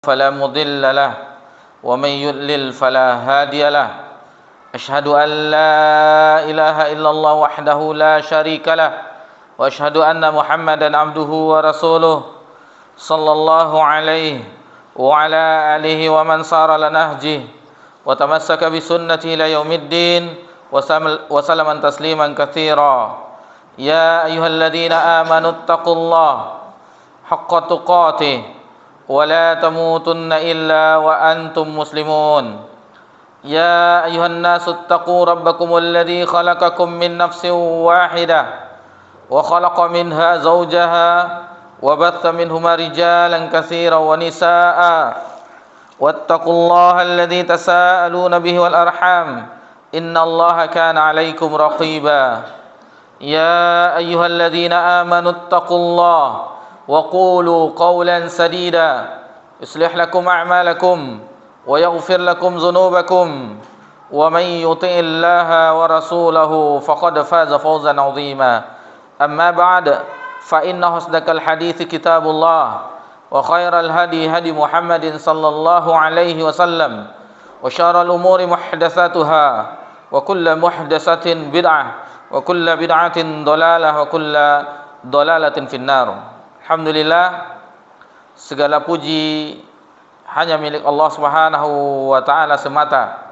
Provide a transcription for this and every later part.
فلا مضل له ومن يضلل فلا هادي له أشهد أن لا إله إلا الله وحده لا شريك له وأشهد أن محمدا عبده ورسوله صلى الله عليه وعلى آله ومن صار على نهجه وتمسك بسنته إلى يوم الدين وسلم تسليما كثيرا يا أيها الذين آمنوا اتقوا الله حق تقاته ولا تموتن إلا وأنتم مسلمون يا أيها الناس اتقوا ربكم الذي خلقكم من نفس واحدة وخلق منها زوجها وبث منهما رجالا كثيرا ونساء واتقوا الله الذي تساءلون به والأرحام إن الله كان عليكم رقيبا يا أيها الذين آمنوا اتقوا الله وقولوا قولا سديدا يصلح لكم أعمالكم ويغفر لكم ذنوبكم ومن يطع الله ورسوله فقد فاز فوزا عظيما أما بعد فإن أصدق الحديث كتاب الله وخير الهدي هدي محمد صلى الله عليه وسلم وشر الأمور محدثاتها وكل محدثة بدعة وكل بدعة ضلالة وكل ضلالة في النار. Alhamdulillah, segala puji hanya milik Allah Subhanahu wa taala semata.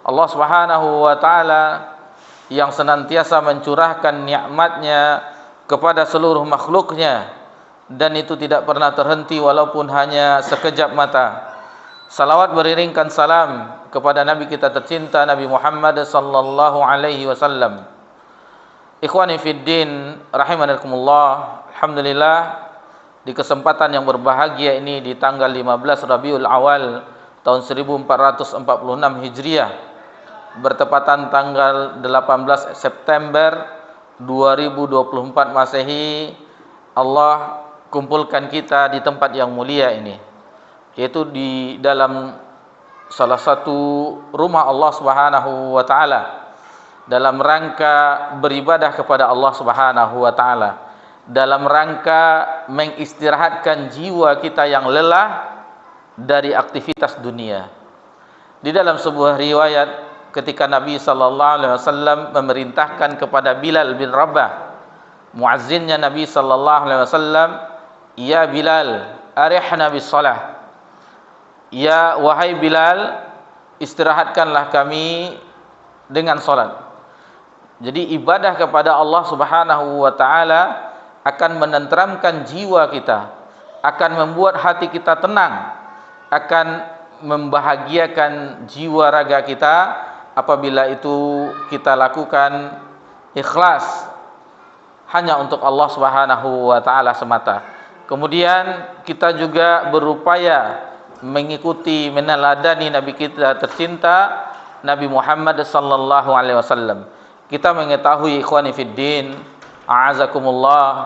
Allah Subhanahu wa taala yang senantiasa mencurahkan nikmat-Nya kepada seluruh makhluk-Nya dan itu tidak pernah terhenti walaupun hanya sekejap mata. Salawat beriringkan salam kepada Nabi kita tercinta Nabi Muhammad sallallahu alaihi wasallam. Ikhwani fid din rahimakumullah. Alhamdulillah, di kesempatan yang berbahagia ini di tanggal 15 Rabiul Awal tahun 1446 Hijriah bertepatan tanggal 18 September 2024 Masehi, Allah kumpulkan kita di tempat yang mulia ini, yaitu di dalam salah satu rumah Allah Subhanahu wa taala dalam rangka beribadah kepada Allah Subhanahu wa taala, dalam rangka mengistirahatkan jiwa kita yang lelah dari aktivitas dunia. Di dalam sebuah riwayat ketika Nabi sallallahu alaihi wasallam memerintahkan kepada Bilal bin Rabah, muazzinnya Nabi sallallahu alaihi wasallam, "Ya Bilal, arihna bis shalah." Ya wahai Bilal, istirahatkanlah kami dengan salat. Jadi ibadah kepada Allah Subhanahu wa taala akan menenteramkan jiwa kita, akan membuat hati kita tenang, akan membahagiakan jiwa raga kita apabila itu kita lakukan ikhlas hanya untuk Allah Subhanahu wa taala semata. Kemudian kita juga berupaya mengikuti meneladani Nabi kita tercinta Nabi Muhammad sallallahu alaihi wasallam. Kita mengetahui ikhwani fiddin, a'azakumullah,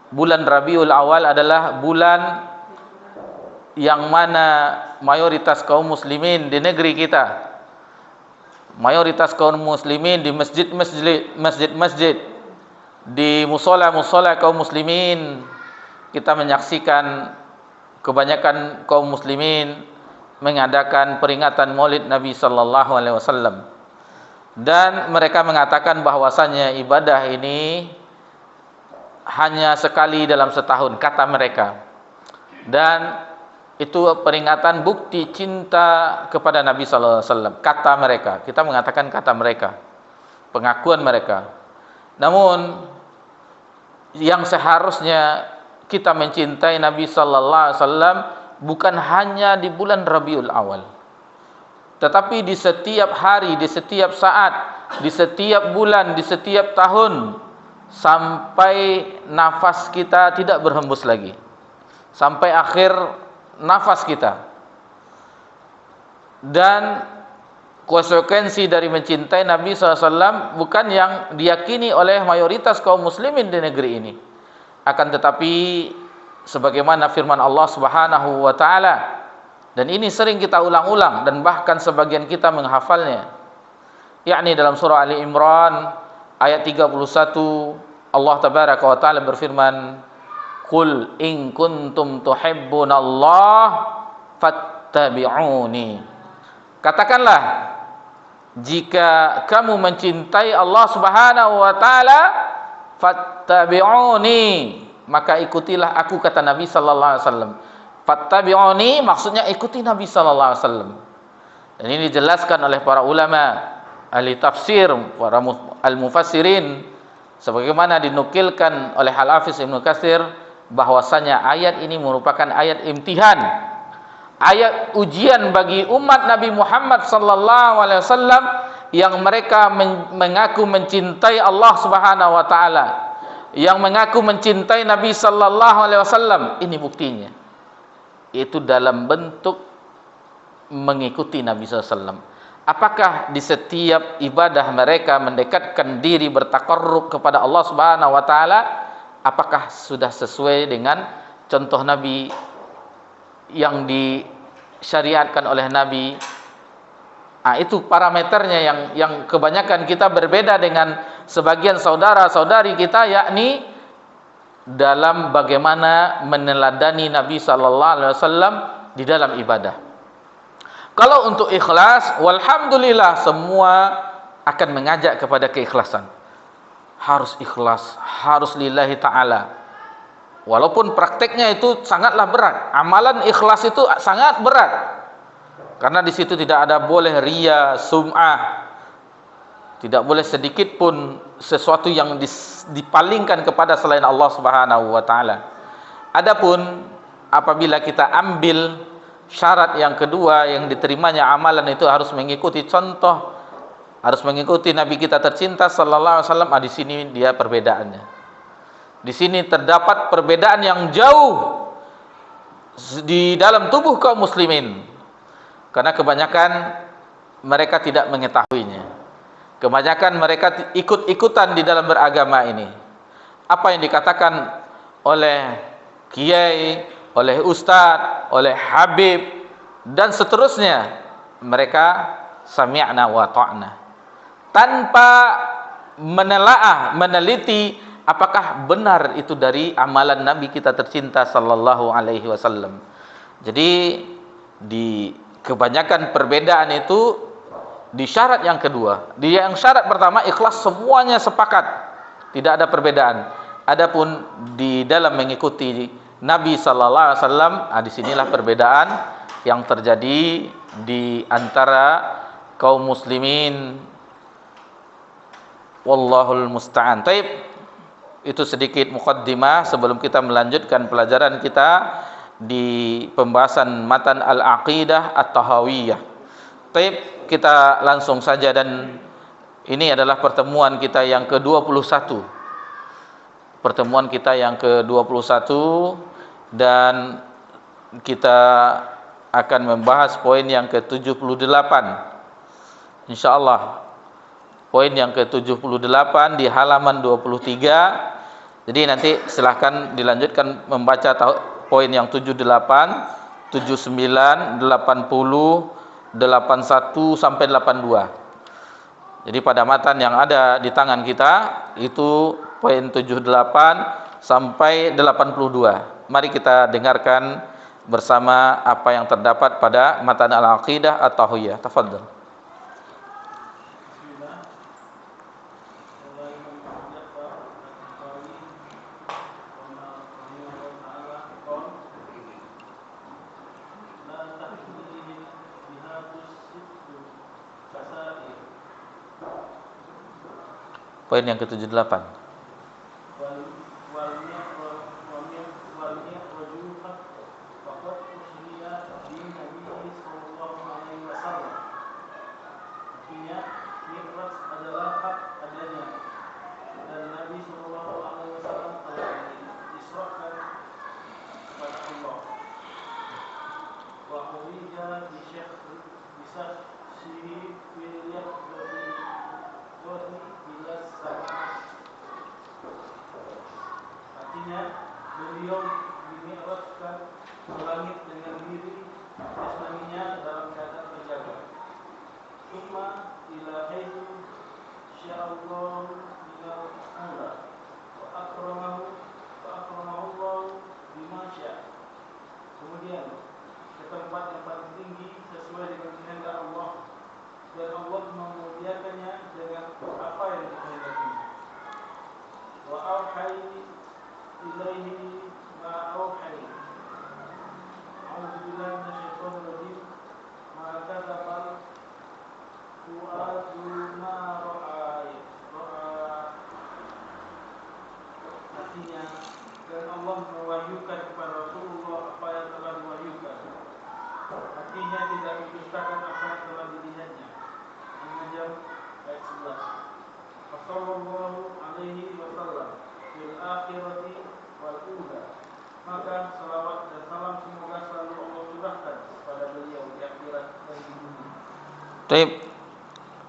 bulan Rabiul Awal adalah bulan yang mana mayoritas kaum muslimin di negeri kita, mayoritas kaum muslimin di masjid-masjid, di musola-musola kaum muslimin, kita menyaksikan kebanyakan kaum muslimin mengadakan peringatan Maulid Nabi sallallahu alaihi wasallam. Dan mereka mengatakan bahwasanya ibadah ini hanya sekali dalam setahun, kata mereka. Dan itu peringatan bukti cinta kepada Nabi sallallahu alaihi wasallam, kata mereka. Kita mengatakan kata mereka, pengakuan mereka. Namun yang seharusnya kita mencintai Nabi sallallahu alaihi wasallam bukan hanya di bulan Rabiul Awal, tetapi di setiap hari, di setiap saat, di setiap bulan, di setiap tahun, sampai nafas kita tidak berhembus lagi, sampai akhir nafas kita. Dan konsekuensi dari mencintai Nabi SAW bukan yang diyakini oleh mayoritas kaum muslimin di negeri ini, akan tetapi sebagaimana firman Allah Subhanahu wa taala, dan ini sering kita ulang-ulang dan bahkan sebagian kita menghafalnya, yakni dalam surah Ali Imran ayat 31, Allah tabaraka wa taala berfirman, "Qul in kuntum tuhibbunallah fattabi'uni. Katakanlah, jika kamu mencintai Allah Subhanahu wa taala, fattabi'uni, maka ikutilah aku, kata Nabi sallallahu alaihi wasallam. Fattabi'uni maksudnya ikuti Nabi sallallahu alaihi wasallam. Dan ini dijelaskan oleh para ulama ahli tafsir, para al-mufassirin, sebagaimana dinukilkan oleh Al-Hafiz Ibnu Katsir, bahwasanya ayat ini merupakan ayat imtihan, ayat ujian bagi umat Nabi Muhammad sallallahu alaihi wasallam yang mereka mengaku mencintai Allah Subhanahu wa taala, yang mengaku mencintai Nabi sallallahu alaihi wasallam. Ini buktinya, itu dalam bentuk mengikuti Nabi sallallahu alaihi wasallam. Apakah di setiap ibadah mereka mendekatkan diri bertakarrub kepada Allah Subhanahu wa taala? Apakah sudah sesuai dengan contoh Nabi yang disyariatkan oleh Nabi? Itu parameternya yang kebanyakan kita berbeda dengan sebagian saudara-saudari kita, yakni dalam bagaimana meneladani Nabi sallallahu alaihi wasallam di dalam ibadah. Kalau untuk ikhlas, walhamdulillah, semua akan mengajak kepada keikhlasan. Harus ikhlas, harus lillahi ta'ala. Walaupun prakteknya itu sangatlah berat. Amalan ikhlas itu sangat berat. Karena di situ tidak ada boleh riya, sum'ah. Tidak boleh sedikit pun sesuatu yang dipalingkan kepada selain Allah Subhanahu wa taala. Adapun apabila kita ambil syarat yang kedua yang diterimanya amalan, itu harus mengikuti contoh, harus mengikuti Nabi kita tercinta sallallahu alaihi wasallam. Di sini dia perbedaannya. Di sini terdapat perbedaan yang jauh di dalam tubuh kaum muslimin, karena kebanyakan mereka tidak mengetahuinya. Kebanyakan mereka ikut-ikutan di dalam beragama ini. Apa yang dikatakan oleh kiai, oleh ustadz, oleh habib, dan seterusnya, mereka sami'na wa ta'na, tanpa menelaah, meneliti apakah benar itu dari amalan Nabi kita tercinta sallallahu alaihi wasallam. Jadi di kebanyakan perbedaan itu di syarat yang kedua. Di yang syarat pertama, ikhlas, semuanya sepakat, tidak ada perbedaan. Adapun di dalam mengikuti Nabi sallallahu alaihi wasallam, disinilah perbedaan yang terjadi di antara kaum muslimin. Wallahul musta'an. Taib, itu sedikit muqaddimah sebelum kita melanjutkan pelajaran kita di pembahasan matan al-aqidah at-tahawiyah. Taib, kita langsung saja, dan ini adalah pertemuan kita yang ke-21. Pertemuan kita yang ke-21, dan kita akan membahas poin yang ke-78 insyaallah. Poin yang ke-78 di halaman 23. Jadi nanti silahkan dilanjutkan membaca poin yang 78, 79, 80, 81 sampai 82. Jadi pada matan yang ada di tangan kita itu poin 78 sampai 82. Mari kita dengarkan bersama apa yang terdapat pada matan al-aqidah at-tahawiyah. Tafadhal. Poin yang ke-78. Beliau dimi'rajkan ke langit dengan diri jasmaninya dalam keadaan terjaga. Summa ila haythu sya'allahu minal ula wa akramahu Allah bima sya'. Kemudian ke tempat yang paling tinggi sesuai dengan kehendak Allah, dan Allah memuliakannya dengan apa yang dikehendakinya. Wa auhai ilaihi ma auhai. A'udzubillahi minasyaitonir rajim. Ma kadzabal fuadu ma ra'a. Artinya, dan Allah mewahyukan kepada Rasulullah apa yang telah diwahyukan. Artinya tidak mendustakan apa yang telah dilihatnya. An-Najm ayat 11. Sallallahu alaihi wasallam fil akhirati wal ula. Maka salawat dan salam semoga selalu Allah curahkan kepada beliau di akhirat dan di dunia. Baik.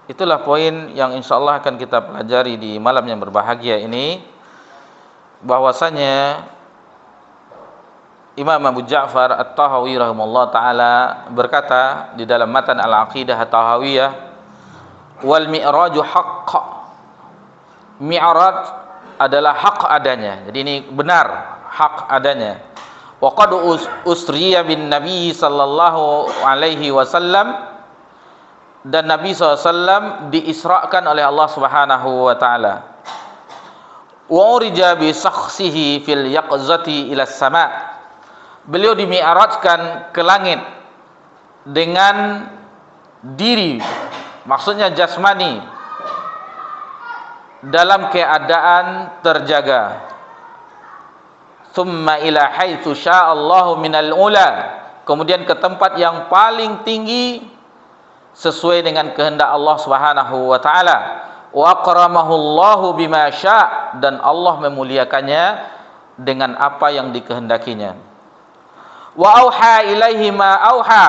Itulah poin yang insyaallah akan kita pelajari di malam yang berbahagia ini, bahwasanya Imam Abu Ja'far At-Tahawi rahimahullah ta'ala berkata di dalam matan Al-Aqidah At-Tahawiyah, wal mi'raju haqq. Mi'raj adalah hak adanya, jadi ini benar, hak adanya. Wa qad usriya bin Nabi sallallahu alaihi wasallam, dan Nabi SAW diisrakan oleh Allah Subhanahu wa taala. Wa urija bi sakhsihi fil yaqzati ila sama. Beliau dimi'rajkan ke langit dengan diri, maksudnya jasmani, dalam keadaan terjaga. Thumma ila haitsu sya'allahu minal ula. Kemudian ke tempat yang paling tinggi sesuai dengan kehendak Allah Subhanahu wa taala. Wa akramahu Allahu bima syaa, dan Allah memuliakannya dengan apa yang dikehendakinya. Wa auha ilaihi ma auha,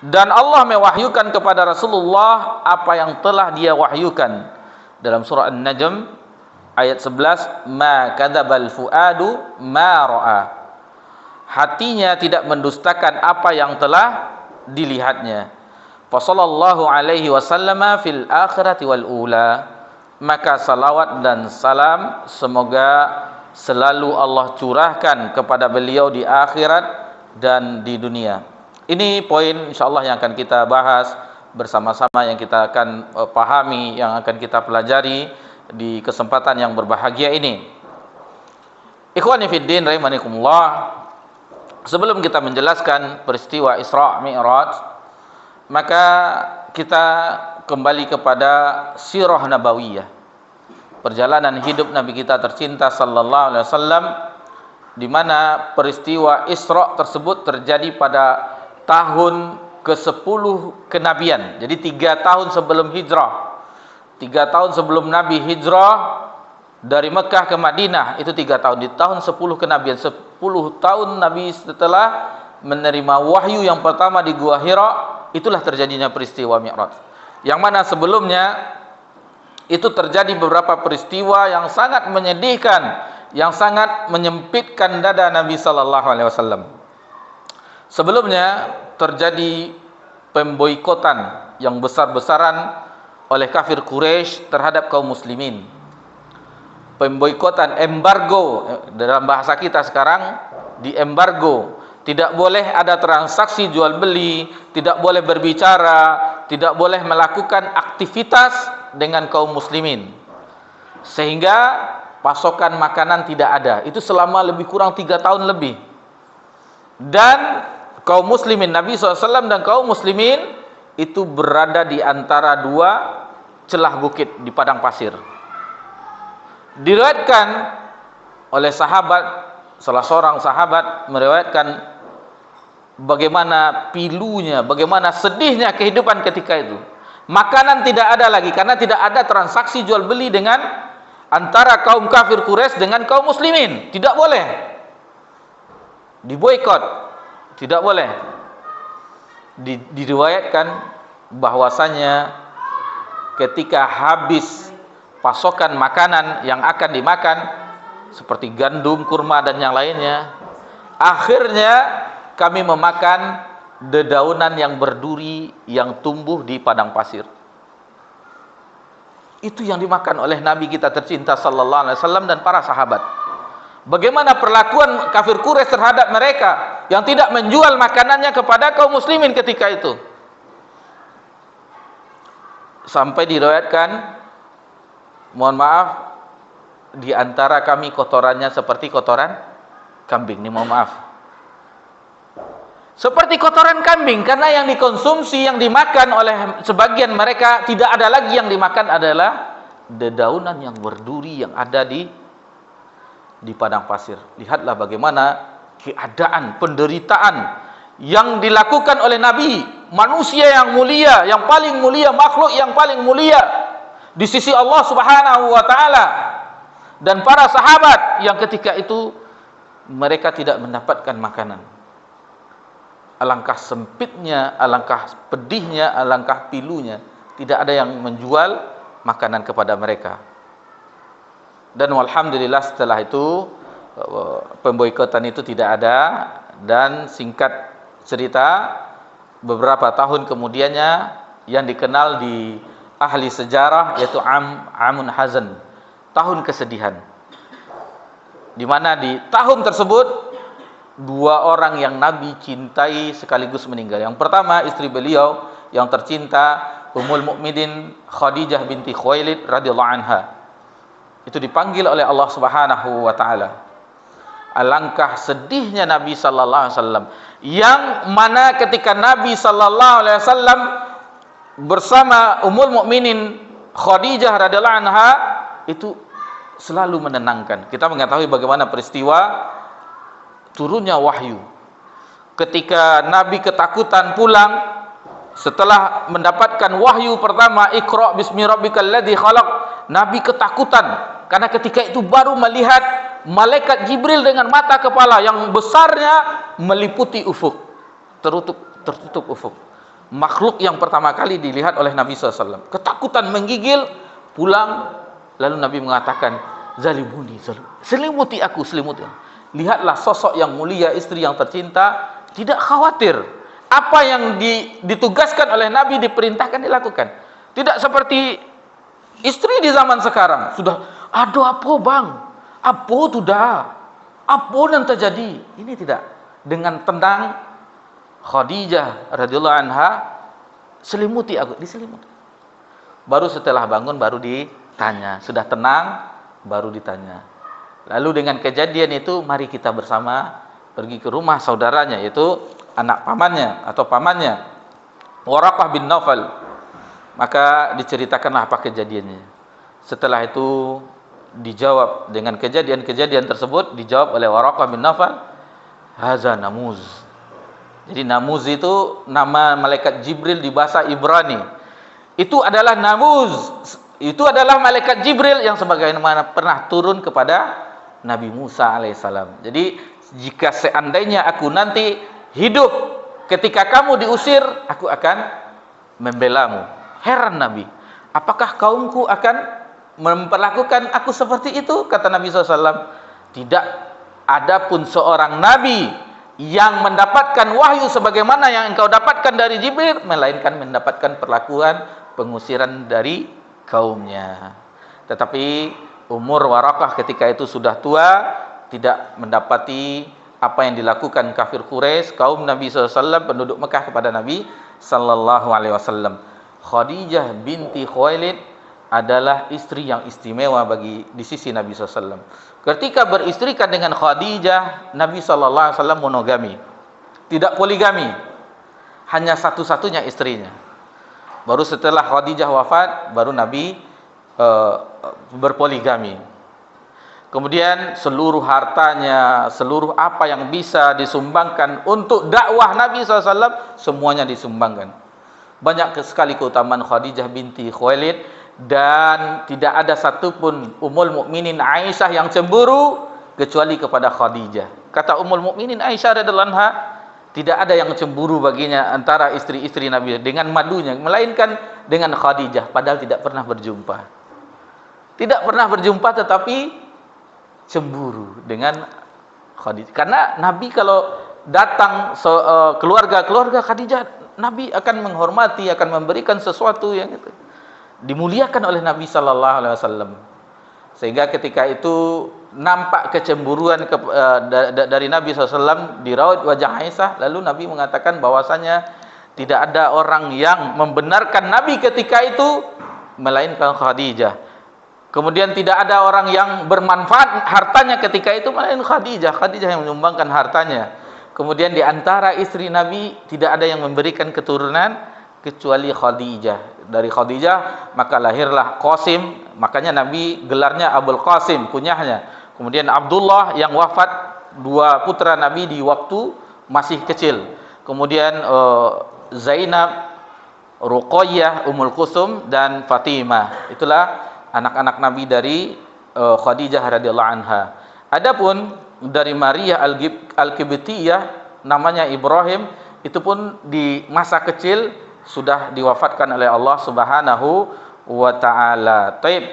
dan Allah mewahyukan kepada Rasulullah apa yang telah dia wahyukan. Dalam surah An-Najm ayat 11, ma kadzabal fuadu ma ra'a. Hatinya tidak mendustakan apa yang telah dilihatnya. Sallallahu alaihi wasallama fil akhirati wal ula. Maka salawat dan salam semoga selalu Allah curahkan kepada beliau di akhirat dan di dunia. Ini poin insyaallah yang akan kita bahas bersama-sama, yang kita akan pahami, yang akan kita pelajari di kesempatan yang berbahagia ini. Ikhwani fiddin rahimakumullah, sebelum kita menjelaskan peristiwa Isra Mi'raj, maka kita kembali kepada sirah nabawiyah, perjalanan hidup Nabi kita tercinta sallallahu alaihi wasallam, di mana peristiwa Isra tersebut terjadi pada tahun ke-10 kenabian. Jadi 3 tahun sebelum hijrah. 3 tahun sebelum Nabi hijrah dari Mekah ke Madinah, itu 3 tahun. Di tahun 10 kenabian, 10 tahun Nabi setelah menerima wahyu yang pertama di Gua Hira, itulah terjadinya peristiwa Mi'raj. Yang mana sebelumnya itu terjadi beberapa peristiwa yang sangat menyedihkan, yang sangat menyempitkan dada Nabi sallallahu alaihi wasallam. Sebelumnya terjadi pemboikotan yang besar-besaran oleh kafir Quraisy terhadap kaum muslimin. Pemboikotan, embargo, dalam bahasa kita sekarang diembargo. Tidak boleh ada transaksi jual beli, tidak boleh berbicara, tidak boleh melakukan aktivitas dengan kaum muslimin. Sehingga pasokan makanan tidak ada. Itu selama lebih kurang 3 tahun lebih. Dan kaum muslimin, Nabi SAW dan kaum muslimin itu berada di antara 2 celah bukit di padang pasir. Diriwayatkan oleh sahabat, salah seorang sahabat meriwayatkan bagaimana pilunya, bagaimana sedihnya kehidupan ketika itu. Makanan tidak ada lagi karena tidak ada transaksi jual beli dengan antara kaum kafir Quraisy dengan kaum muslimin. Tidak boleh. Diboikot. Tidak boleh. Diriwayatkan bahwasanya ketika habis pasokan makanan yang akan dimakan seperti gandum, kurma dan yang lainnya, akhirnya kami memakan dedaunan yang berduri yang tumbuh di padang pasir. Itu yang dimakan oleh Nabi kita tercinta sallallahu alaihi wasallam dan para sahabat. Bagaimana perlakuan kafir Quraisy terhadap mereka yang tidak menjual makanannya kepada kaum muslimin ketika itu. Sampai diriwayatkan, mohon maaf, di antara kami kotorannya seperti kotoran kambing. Ini mohon maaf, seperti kotoran kambing, karena yang dikonsumsi, yang dimakan oleh sebagian mereka, tidak ada lagi yang dimakan adalah dedaunan yang berduri yang ada di padang pasir. Lihatlah bagaimana keadaan penderitaan yang dilakukan oleh Nabi, manusia yang mulia, yang paling mulia, makhluk yang paling mulia di sisi Allah Subhanahu wa taala, dan para sahabat yang ketika itu mereka tidak mendapatkan makanan. Alangkah sempitnya, alangkah pedihnya, alangkah pilunya, tidak ada yang menjual makanan kepada mereka. Dan alhamdulillah setelah itu pemboikotan itu tidak ada, dan singkat cerita beberapa tahun kemudiannya yang dikenal di ahli sejarah yaitu Amun Hazan, tahun kesedihan, di mana di tahun tersebut dua orang yang Nabi cintai sekaligus meninggal. Yang pertama, istri beliau yang tercinta, Ummul Mukminin Khadijah binti Khuwailid radhiyallahu anha, itu dipanggil oleh Allah Subhanahu wa taala. Alangkah sedihnya Nabi sallallahu alaihi wasallam, yang mana ketika Nabi sallallahu alaihi wasallam bersama Ummul Mukminin Khadijah radhiyallahu anha itu selalu menenangkan. Kita mengetahui bagaimana peristiwa turunnya wahyu. Ketika Nabi ketakutan pulang setelah mendapatkan wahyu pertama, Iqra bismi rabbikal ladzi khalaq, Nabi ketakutan karena ketika itu baru melihat malaikat Jibril dengan mata kepala yang besarnya meliputi ufuk, tertutup ufuk. Makhluk yang pertama kali dilihat oleh Nabi SAW. Ketakutan menggigil, pulang, lalu Nabi mengatakan, zalimuni, selimuti aku, selimuti. Lihatlah sosok yang mulia, istri yang tercinta, tidak khawatir. Apa yang ditugaskan oleh Nabi diperintahkan dilakukan. Tidak seperti istri di zaman sekarang. Sudah, aduh apa bang? Apa sudah? Apa yang terjadi? Ini tidak. Dengan tenang, Khadijah radhiyallahu anha, selimuti aku, diselimuti. Baru setelah bangun baru ditanya. Sudah tenang baru ditanya. Lalu dengan kejadian itu, mari kita bersama pergi ke rumah saudaranya, yaitu anak pamannya atau pamannya, Waraqah bin Naufal. Maka diceritakanlah apa kejadiannya. Setelah itu dijawab dengan kejadian-kejadian tersebut, dijawab oleh Waraqah bin Naufal, haza namuz. Jadi namuz itu nama malaikat Jibril di bahasa Ibrani. Itu adalah namuz. Itu adalah malaikat Jibril yang sebagaimana pernah turun kepada Nabi Musa alaihissalam. Jadi jika seandainya aku nanti hidup ketika kamu diusir, aku akan membelamu. Heran Nabi, apakah kaumku akan memperlakukan aku seperti itu? Kata Nabi SAW, tidak ada pun seorang Nabi yang mendapatkan wahyu sebagaimana yang engkau dapatkan dari Jibril, melainkan mendapatkan perlakuan pengusiran dari kaumnya. Tetapi umur Waraqah ketika itu sudah tua, tidak mendapati apa yang dilakukan kafir Quraisy, kaum Nabi SAW, penduduk Mekah kepada Nabi SAW. Khadijah binti Khuwailid adalah istri yang istimewa di sisi Nabi SAW. Ketika beristrikan dengan Khadijah, Nabi SAW monogami, tidak poligami, hanya satu-satunya istrinya. Baru setelah Khadijah wafat, baru Nabi berpoligami. Kemudian seluruh hartanya, seluruh apa yang bisa disumbangkan untuk dakwah Nabi SAW, semuanya disumbangkan. Banyak sekali keutamaan Khadijah binti Khuwailid, dan tidak ada satupun Ummul Mukminin Aisyah yang cemburu kecuali kepada Khadijah. Kata Ummul Mukminin Aisyah radhiyallahu anha, tidak ada yang cemburu baginya antara istri-istri Nabi dengan madunya, melainkan dengan Khadijah, padahal tidak pernah berjumpa. Tidak pernah berjumpa tetapi cemburu dengan Khadijah. Karena Nabi kalau datang keluarga Khadijah, Nabi akan menghormati, akan memberikan sesuatu yang itu dimuliakan oleh Nabi sallallahu alaihi wasallam. Sehingga ketika itu nampak kecemburuan dari Nabi SAW di raut wajah Aisyah, lalu Nabi mengatakan bahwasanya tidak ada orang yang membenarkan Nabi ketika itu melainkan Khadijah. Kemudian tidak ada orang yang bermanfaat hartanya ketika itu melainkan Khadijah. Khadijah yang menyumbangkan hartanya. Kemudian di antara istri Nabi tidak ada yang memberikan keturunan kecuali Khadijah. Dari Khadijah maka lahirlah Qasim, makanya Nabi gelarnya Abul Qasim, kunyahnya. Kemudian Abdullah yang wafat, dua putra Nabi di waktu masih kecil. Kemudian Zainab, Ruqayyah, Ummul Kulsum dan Fatimah. Itulah anak-anak Nabi dari Khadijah radhiyallahu anha. Adapun dari Maria Al-Qibtiyah namanya Ibrahim, itu pun di masa kecil sudah diwafatkan oleh Allah Subhanahu wa taala. Taib.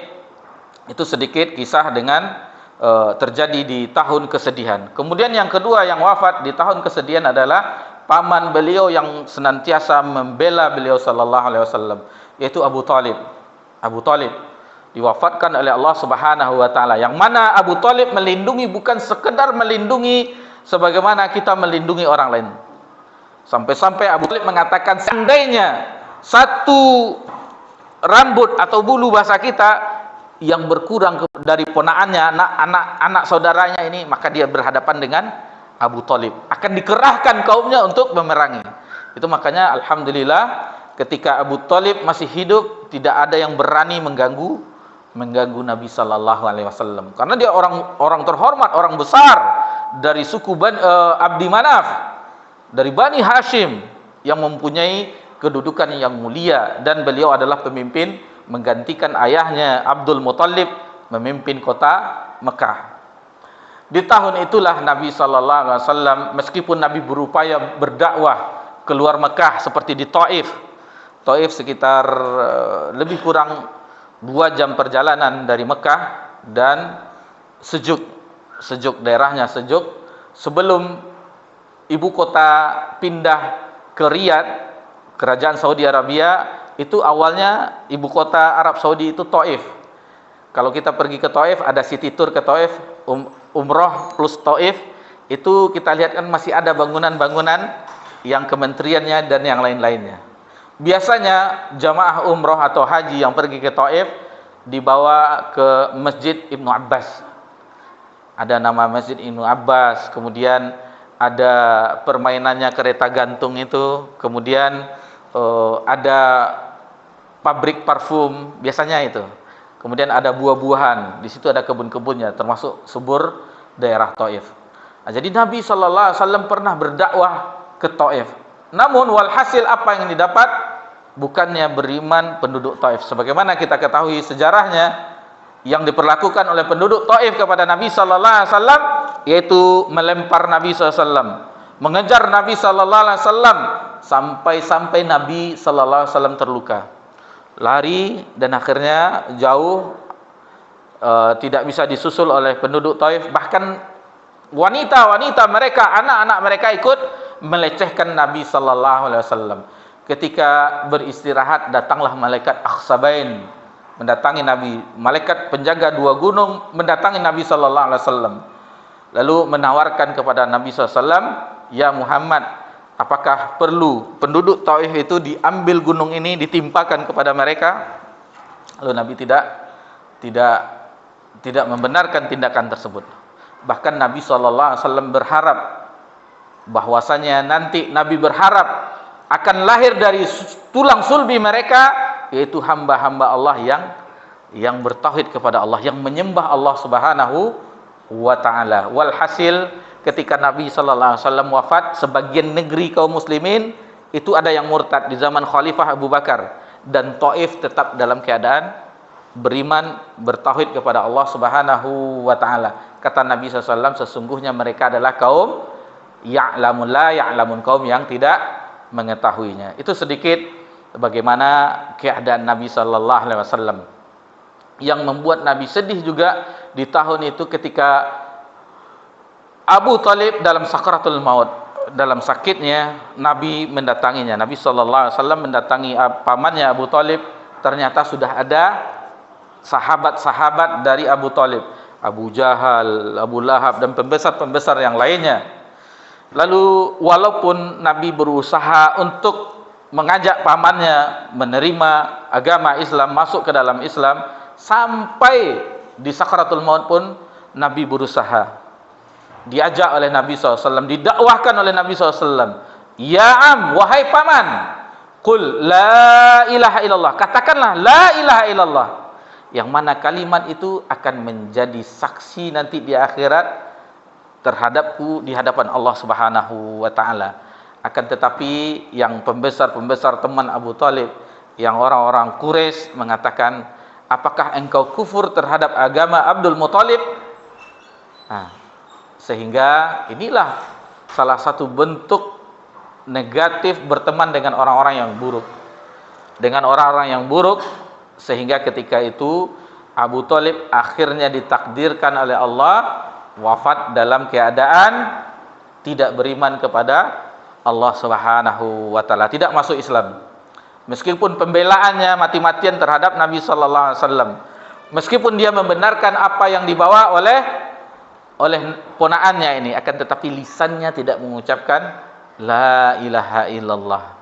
Itu sedikit kisah dengan terjadi di tahun kesedihan. Kemudian yang kedua yang wafat di tahun kesedihan adalah paman beliau yang senantiasa membela beliau sallallahu alaihi wasallam, yaitu Abu Talib. Abu Talib diwafatkan oleh Allah Subhanahu wa taala, yang mana Abu Talib melindungi bukan sekedar melindungi sebagaimana kita melindungi orang lain. Sampai-sampai Abu Talib mengatakan, seandainya satu rambut atau bulu bahasa kita yang berkurang dari ponakannya, anak saudaranya ini, maka dia berhadapan dengan Abu Talib, akan dikerahkan kaumnya untuk memerangi. Itu makanya alhamdulillah ketika Abu Talib masih hidup tidak ada yang berani mengganggu Nabi sallallahu alaihi wasallam, karena dia orang terhormat, orang besar dari suku Abdi Manaf, dari Bani Hashim, yang mempunyai kedudukan yang mulia, dan beliau adalah pemimpin menggantikan ayahnya Abdul Muttalib memimpin kota Mekah. Di tahun itulah Nabi sallallahu alaihi wasallam, meskipun Nabi berupaya berdakwah keluar Mekah seperti di Taif. Taif sekitar lebih kurang 2 jam perjalanan dari Mekah, dan sejuk daerahnya sejuk. Sebelum ibu kota pindah ke Riyadh, kerajaan Saudi Arabia, itu awalnya ibu kota Arab Saudi itu Taif. Kalau kita pergi ke Taif, ada city tour ke Taif, umroh plus Taif, itu kita lihat kan masih ada bangunan-bangunan yang kementeriannya dan yang lain-lainnya. Biasanya jamaah umroh atau haji yang pergi ke Taif dibawa ke Masjid Ibnu Abbas. Ada nama Masjid Ibnu Abbas, kemudian ada permainannya kereta gantung itu, kemudian ada pabrik parfum biasanya itu. Kemudian ada buah-buahan, di situ ada kebun-kebunnya, termasuk subur daerah Taif. Nah, jadi Nabi sallallahu alaihi wasallam pernah berdakwah ke Taif. Namun walhasil apa yang didapat? Bukannya beriman penduduk Taif. Sebagaimana kita ketahui sejarahnya, yang diperlakukan oleh penduduk Taif kepada Nabi sallallahu alaihi wasallam yaitu melempar Nabi sallallahu alaihi wasallam, mengejar Nabi sallallahu alaihi wasallam sampai Nabi sallallahu alaihi wasallam terluka. Lari dan akhirnya jauh, tidak bisa disusul oleh penduduk Taif. Bahkan wanita-wanita mereka, anak-anak mereka ikut melecehkan Nabi sallallahu alaihi wasallam. Ketika beristirahat, datanglah malaikat Akhsabain mendatangi Nabi. Malaikat penjaga 2 gunung mendatangi Nabi sallallahu alaihi wasallam. Lalu menawarkan kepada Nabi sallallahu alaihi wasallam, "Ya Muhammad, apakah perlu penduduk Taif itu diambil gunung ini ditimpakan kepada mereka?" Lalu Nabi tidak membenarkan tindakan tersebut. Bahkan Nabi SAW berharap bahwasanya nanti Nabi berharap akan lahir dari tulang sulbi mereka, yaitu hamba-hamba Allah yang bertauhid kepada Allah, yang menyembah Allah Subhanahu wa taala. Walhasil ketika Nabi sallallahu alaihi wasallam wafat, sebagian negeri kaum muslimin itu ada yang murtad di zaman Khalifah Abu Bakar, dan Taif tetap dalam keadaan beriman, bertauhid kepada Allah Subhanahu wa taala. Kata Nabi sallallahu alaihi wasallam, sesungguhnya mereka adalah kaum ya'lamun la ya'lamun, kaum yang tidak mengetahuinya. Itu sedikit bagaimana keadaan Nabi sallallahu alaihi wasallam. Yang membuat Nabi sedih juga di tahun itu ketika Abu Talib dalam sakaratul maut, dalam sakitnya Nabi mendatanginya. Nabi sallallahu alaihi wasallam mendatangi pamannya Abu Talib. Ternyata sudah ada sahabat-sahabat dari Abu Talib. Abu Jahal, Abu Lahab dan pembesar-pembesar yang lainnya. Lalu walaupun Nabi berusaha untuk mengajak pamannya menerima agama Islam, masuk ke dalam Islam, sampai di sakaratul maut pun Nabi berusaha. Diajak oleh Nabi SAW, didakwahkan oleh Nabi SAW. Ya am, wahai paman, qul la ilaha illallah, katakanlah la ilaha illallah, yang mana kalimat itu akan menjadi saksi nanti di akhirat terhadapku di hadapan Allah Subhanahu wa taala. Akan tetapi yang pembesar-pembesar teman Abu Talib, yang orang-orang Quraisy mengatakan, apakah engkau kufur terhadap agama Abdul Muthalib? Sehingga inilah salah satu bentuk negatif berteman dengan orang-orang yang buruk. Dengan orang-orang yang buruk, sehingga ketika itu Abu Talib akhirnya ditakdirkan oleh Allah wafat dalam keadaan tidak beriman kepada Allah Subhanahu wa taala, tidak masuk Islam. Meskipun pembelaannya mati-matian terhadap Nabi sallallahu alaihi wasallam, meskipun dia membenarkan apa yang dibawa oleh ponaannya ini, akan tetapi lisannya tidak mengucapkan la ilaha illallah.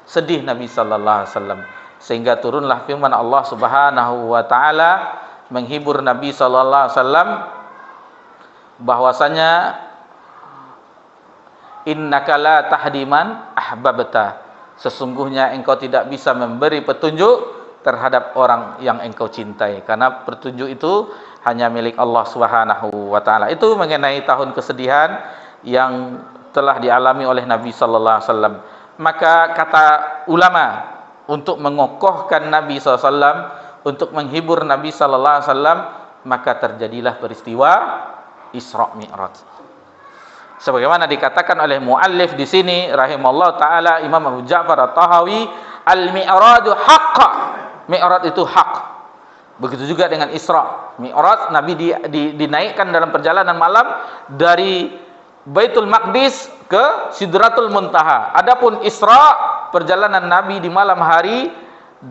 Sedih Nabi sallallahu alaihi wasallam, sehingga turunlah firman Allah Subhanahu wa taala menghibur Nabi sallallahu alaihi wasallam bahwasanya innaka la tahdi man ahbabta, sesungguhnya engkau tidak bisa memberi petunjuk terhadap orang yang engkau cintai, karena petunjuk itu hanya milik Allah Subhanahu wa taala. Itu mengenai tahun kesedihan yang telah dialami oleh Nabi sallallahu alaihi wasallam. Maka kata ulama, untuk mengokohkan Nabi sallallahu alaihi wasallam, untuk menghibur Nabi sallallahu alaihi wasallam, maka terjadilah peristiwa Isra Mi'raj. Sebagaimana dikatakan oleh muallif di sini rahimallahu taala Imam Abu Ja'far At-Tahawi, al-mi'raju haqqa. Mi'raj itu hak. Begitu juga dengan Isra. Mi'raj, Nabi dinaikkan dalam perjalanan malam dari Baitul Maqdis ke Sidratul Muntaha. Adapun Isra, perjalanan Nabi di malam hari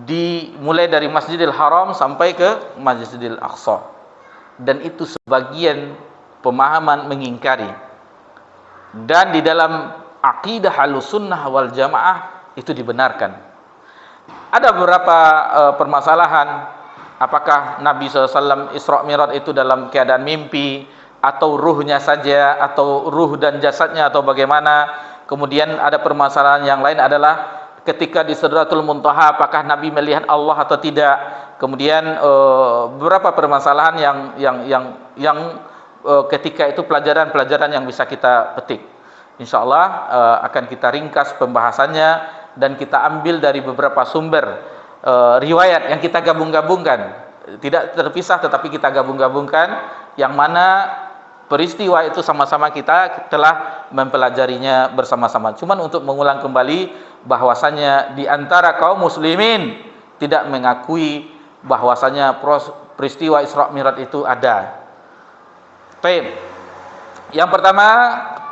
dimulai dari Masjidil Haram sampai ke Masjidil Aqsa. Dan itu sebagian pemahaman mengingkari. Dan di dalam akidah Ahlussunnah wal Jamaah itu dibenarkan. Ada beberapa permasalahan, apakah Nabi SAW Isra Mi'raj itu dalam keadaan mimpi, atau ruhnya saja, atau ruh dan jasadnya, atau bagaimana. Kemudian ada permasalahan yang lain adalah ketika di Sidratul Muntaha, apakah Nabi melihat Allah atau tidak. Kemudian beberapa permasalahan yang ketika itu pelajaran-pelajaran yang bisa kita petik. InsyaAllah akan kita ringkas pembahasannya dan kita ambil dari beberapa sumber riwayat yang kita gabung-gabungkan, tidak terpisah tetapi kita gabung-gabungkan, yang mana peristiwa itu sama-sama kita telah mempelajarinya bersama-sama. Cuman untuk mengulang kembali bahwasanya di antara kaum muslimin tidak mengakui bahwasanya peristiwa Isra Mi'raj itu ada. Baik. Yang pertama,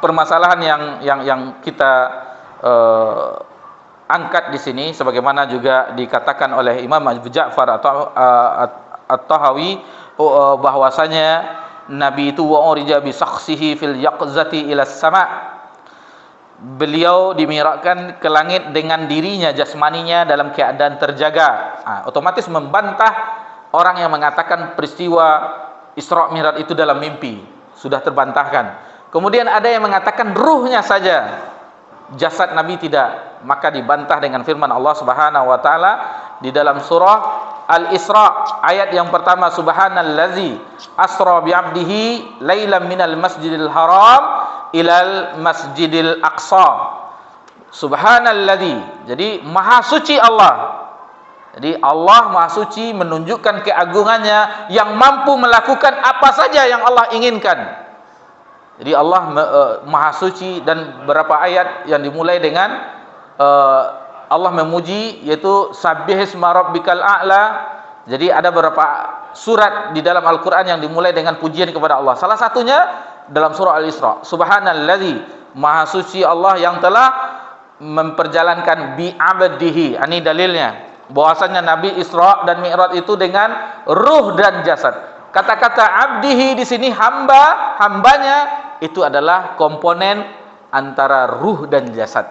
permasalahan yang kita angkat di sini, sebagaimana juga dikatakan oleh Imam Abu Ja'far atau At-Tahawi, bahwasanya Nabi itu wa'urija bi sakhsihi fil yaqzati ila sama'. Beliau dimirakkan ke langit dengan dirinya, jasmaninya dalam keadaan terjaga. Otomatis membantah orang yang mengatakan peristiwa Isra Mi'raj itu dalam mimpi, sudah terbantahkan. Kemudian ada yang mengatakan ruhnya saja, jasad Nabi tidak, maka dibantah dengan firman Allah Subhanahu wa taala di dalam surah Al-Isra ayat yang pertama, subhanallazi asra bi'abdihi lailan minal masjidil haram ilal masjidil aqsa. Subhanallazi, jadi maha suci Allah. Jadi Allah maha suci, menunjukkan keagungannya yang mampu melakukan apa saja yang Allah inginkan. Jadi Allah maha suci, dan beberapa ayat yang dimulai dengan Allah memuji, yaitu sabbihisma rabbikal a'la. Jadi ada beberapa surat di dalam Al-Quran yang dimulai dengan pujian kepada Allah. Salah satunya dalam surah Al-Isra, subhanallazi, maha suci Allah yang telah memperjalankan bi'abdihi. Ini dalilnya bahwasanya Nabi Isra dan Mi'raj itu dengan ruh dan jasad. Kata-kata abdihi di sini hambanya itu adalah komponen antara ruh dan jasad.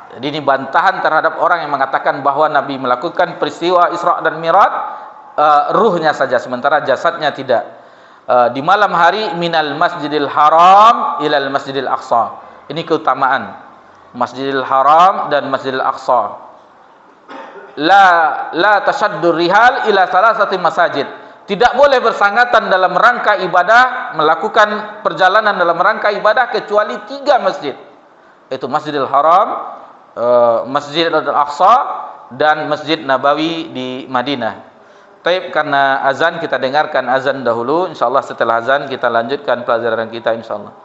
Jadi ini bantahan terhadap orang yang mengatakan bahwa Nabi melakukan peristiwa Isra dan Mi'raj ruhnya saja sementara jasadnya tidak. Di malam hari minal Masjidil Haram ilal Masjidil Aqsa. Ini keutamaan Masjidil Haram dan Masjidil Aqsa. La tashaddur rihal ila salasati masajid. Tidak boleh bersangatan dalam rangka ibadah, melakukan perjalanan dalam rangka ibadah kecuali 3 masjid. Itu Masjidil Haram, Masjid Al-Aqsa dan Masjid Nabawi di Madinah. Taib, karena azan kita dengarkan azan dahulu, insyaallah setelah azan kita lanjutkan pelajaran kita insyaallah.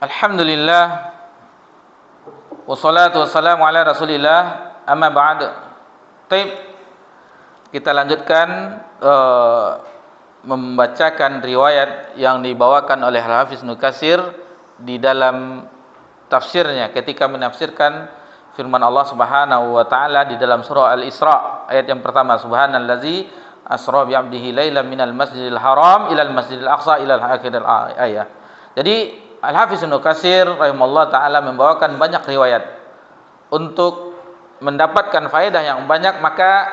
Alhamdulillah wassalatu wassalamu ala Rasulillah, amma ba'd. Taib, kita lanjutkan membacakan riwayat yang dibawakan oleh Al-Hafiz Ibnu Katsir di dalam tafsirnya ketika menafsirkan firman Allah Subhanahu wa taala di dalam surah Al-Isra ayat yang pertama, subhanallazi asra bi 'abdihi lailan minal masjidil haram ilal masjidil aqsa ilal akhir ayat. Jadi Al-Hafiz Ibnu Katsir rahimahullah ta'ala membawakan banyak riwayat untuk mendapatkan faedah yang banyak, maka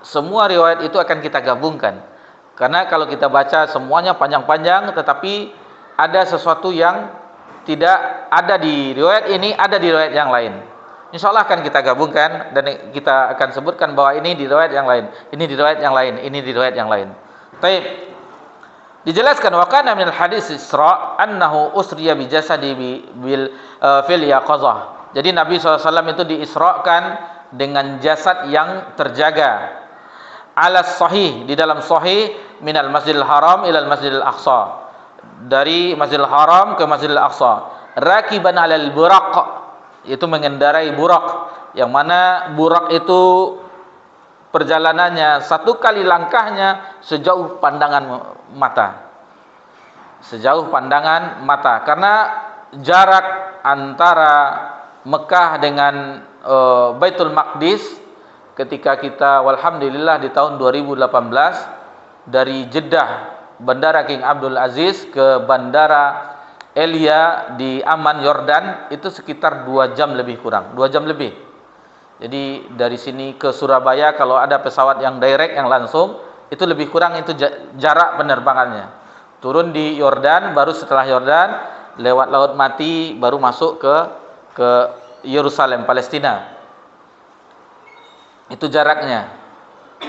semua riwayat itu akan kita gabungkan. Karena kalau kita baca semuanya panjang-panjang, tetapi ada sesuatu yang tidak ada di riwayat ini, ada di riwayat yang lain. Insyaallah akan kita gabungkan dan kita akan sebutkan bahwa ini di riwayat yang lain, ini di riwayat yang lain, ini di riwayat yang lain. Baik. Dijelaskan wa kana min al-hadis Isra annahu usriya bi jasadi bil fil yaqazah. Jadi Nabi SAW itu diisrakan dengan jasad yang terjaga. Ala sahih, di dalam sahih, minal Masjidil Haram ilal Masjidil Aqsa. Dari Masjidil Haram ke Masjidil Aqsa. Rakiban alal buraq, itu mengendarai burak, yang mana burak itu perjalanannya satu kali langkahnya sejauh pandangan mata. Sejauh pandangan mata. Karena jarak antara Mekah dengan Baitul Maqdis ketika kita walhamdulillah di tahun 2018 dari Jeddah Bandara King Abdul Aziz ke Bandara Elia di Amman Yordan itu sekitar 2 jam lebih kurang, 2 jam lebih. Jadi dari sini ke Surabaya kalau ada pesawat yang direct yang langsung itu lebih kurang itu jarak penerbangannya. Turun di Yordan, baru setelah Yordan lewat Laut Mati baru masuk ke Yerusalem, Palestina. Itu jaraknya.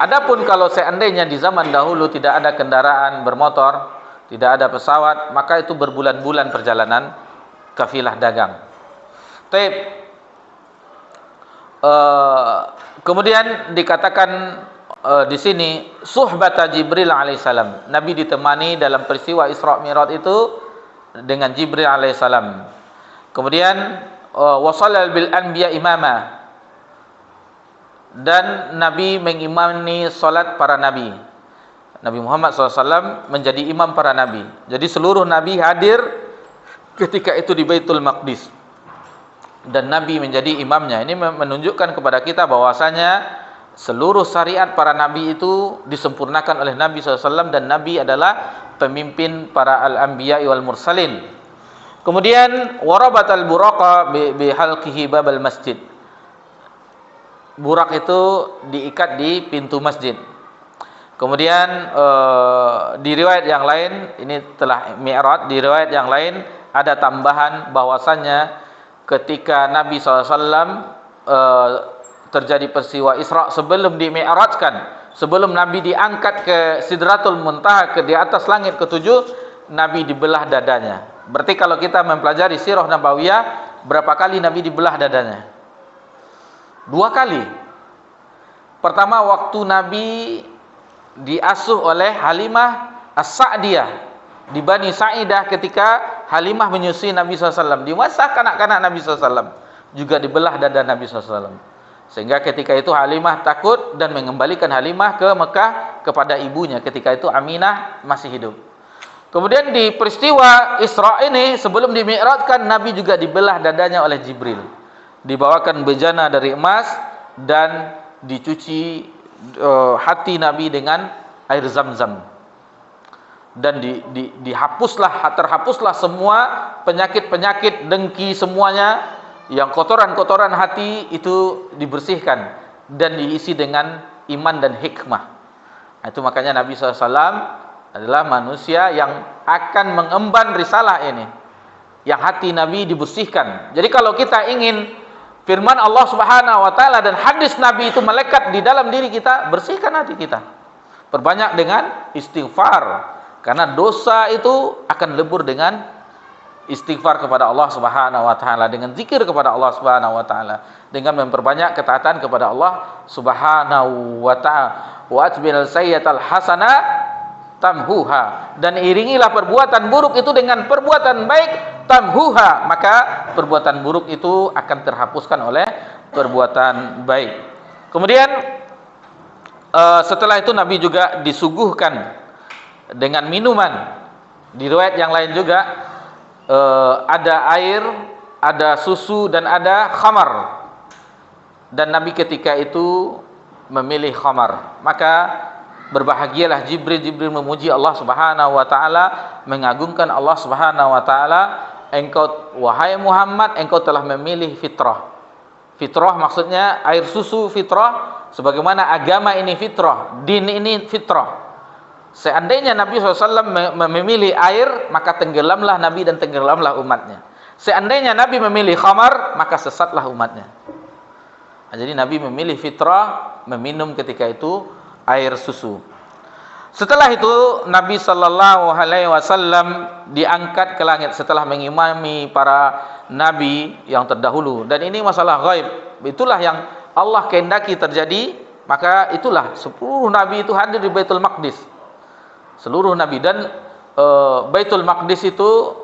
Adapun kalau seandainya di zaman dahulu tidak ada kendaraan bermotor, tidak ada pesawat, maka itu berbulan-bulan perjalanan kafilah dagang. Taib. Kemudian dikatakan di sini suhbata Jibril alaihissalam. Nabi ditemani dalam peristiwa Isra Mi'raj itu dengan Jibril alaihissalam. Kemudian wasallal bil anbiya imama, dan Nabi mengimami salat para nabi. Nabi Muhammad SAW menjadi imam para nabi. Jadi seluruh nabi hadir ketika itu di Baitul Maqdis dan Nabi menjadi imamnya. Ini menunjukkan kepada kita bahwasanya seluruh syariat para nabi itu disempurnakan oleh Nabi SAW, dan Nabi adalah pemimpin para al-anbiya wal mursalin. Kemudian warabatal buraqa bi halqihi babal masjid. Burak itu diikat di pintu masjid. Kemudian di riwayat yang lain, ini telah Mi'raj, di riwayat yang lain ada tambahan bahwasannya ketika Nabi SAW terjadi peristiwa Isra, sebelum di Mi'rajkan, sebelum Nabi diangkat ke Sidratul Muntaha, ke di atas langit ketujuh, Nabi dibelah dadanya. Berarti kalau kita mempelajari sirah Nabawiyah, berapa kali Nabi dibelah dadanya? 2 kali. Pertama waktu Nabi diasuh oleh Halimah As-Sa'diyah di Bani Sa'idah, ketika Halimah menyusui Nabi SAW. Di masa kanak-kanak Nabi SAW juga dibelah dada Nabi SAW. Sehingga ketika itu Halimah takut dan mengembalikan Halimah ke Mekah kepada ibunya. Ketika itu Aminah masih hidup. Kemudian di peristiwa Isra ini, sebelum dimi'rajkan, Nabi juga dibelah dadanya oleh Jibril. Dibawakan bejana dari emas dan dicuci hati Nabi dengan air Zam-Zam. Dan terhapuslah semua penyakit-penyakit, dengki, semuanya yang kotoran-kotoran hati itu dibersihkan dan diisi dengan iman dan hikmah. Itu makanya Nabi SAW adalah manusia yang akan mengemban risalah ini, yang hati Nabi dibersihkan. Jadi kalau kita ingin firman Allah Subhanahu wa taala dan hadis Nabi itu melekat di dalam diri kita, bersihkan hati kita. Perbanyak dengan istighfar, karena dosa itu akan lebur dengan istighfar kepada Allah Subhanahu wa taala, dengan zikir kepada Allah Subhanahu wa taala, dengan memperbanyak ketaatan kepada Allah Subhanahu wa taala. Wa atbil sayyatal hasana tamhuha, dan iringilah perbuatan buruk itu dengan perbuatan baik, tamhuha, maka perbuatan buruk itu akan terhapuskan oleh perbuatan baik. Kemudian setelah itu Nabi juga disuguhkan dengan minuman. Di riwayat yang lain juga ada air, ada susu, dan ada khamar. Dan Nabi ketika itu memilih khamar. Maka berbahagialah Jibril memuji Allah Subhanahu wa taala, mengagungkan Allah Subhanahu wa taala. Engkau wahai Muhammad, engkau telah memilih fitrah. Fitrah maksudnya air susu fitrah, sebagaimana agama ini fitrah, din ini fitrah. Seandainya Nabi SAW memilih air, maka tenggelamlah Nabi dan tenggelamlah umatnya. Seandainya Nabi memilih khamar, maka sesatlah umatnya. Jadi Nabi memilih fitrah, meminum ketika itu air susu. Setelah itu Nabi sallallahu alaihi wasallam diangkat ke langit setelah mengimami para nabi yang terdahulu. Dan ini masalah ghaib. Itulah yang Allah kehendaki terjadi, maka itulah 10 nabi itu hadir di Baitul Maqdis. Seluruh nabi. Dan Baitul Maqdis itu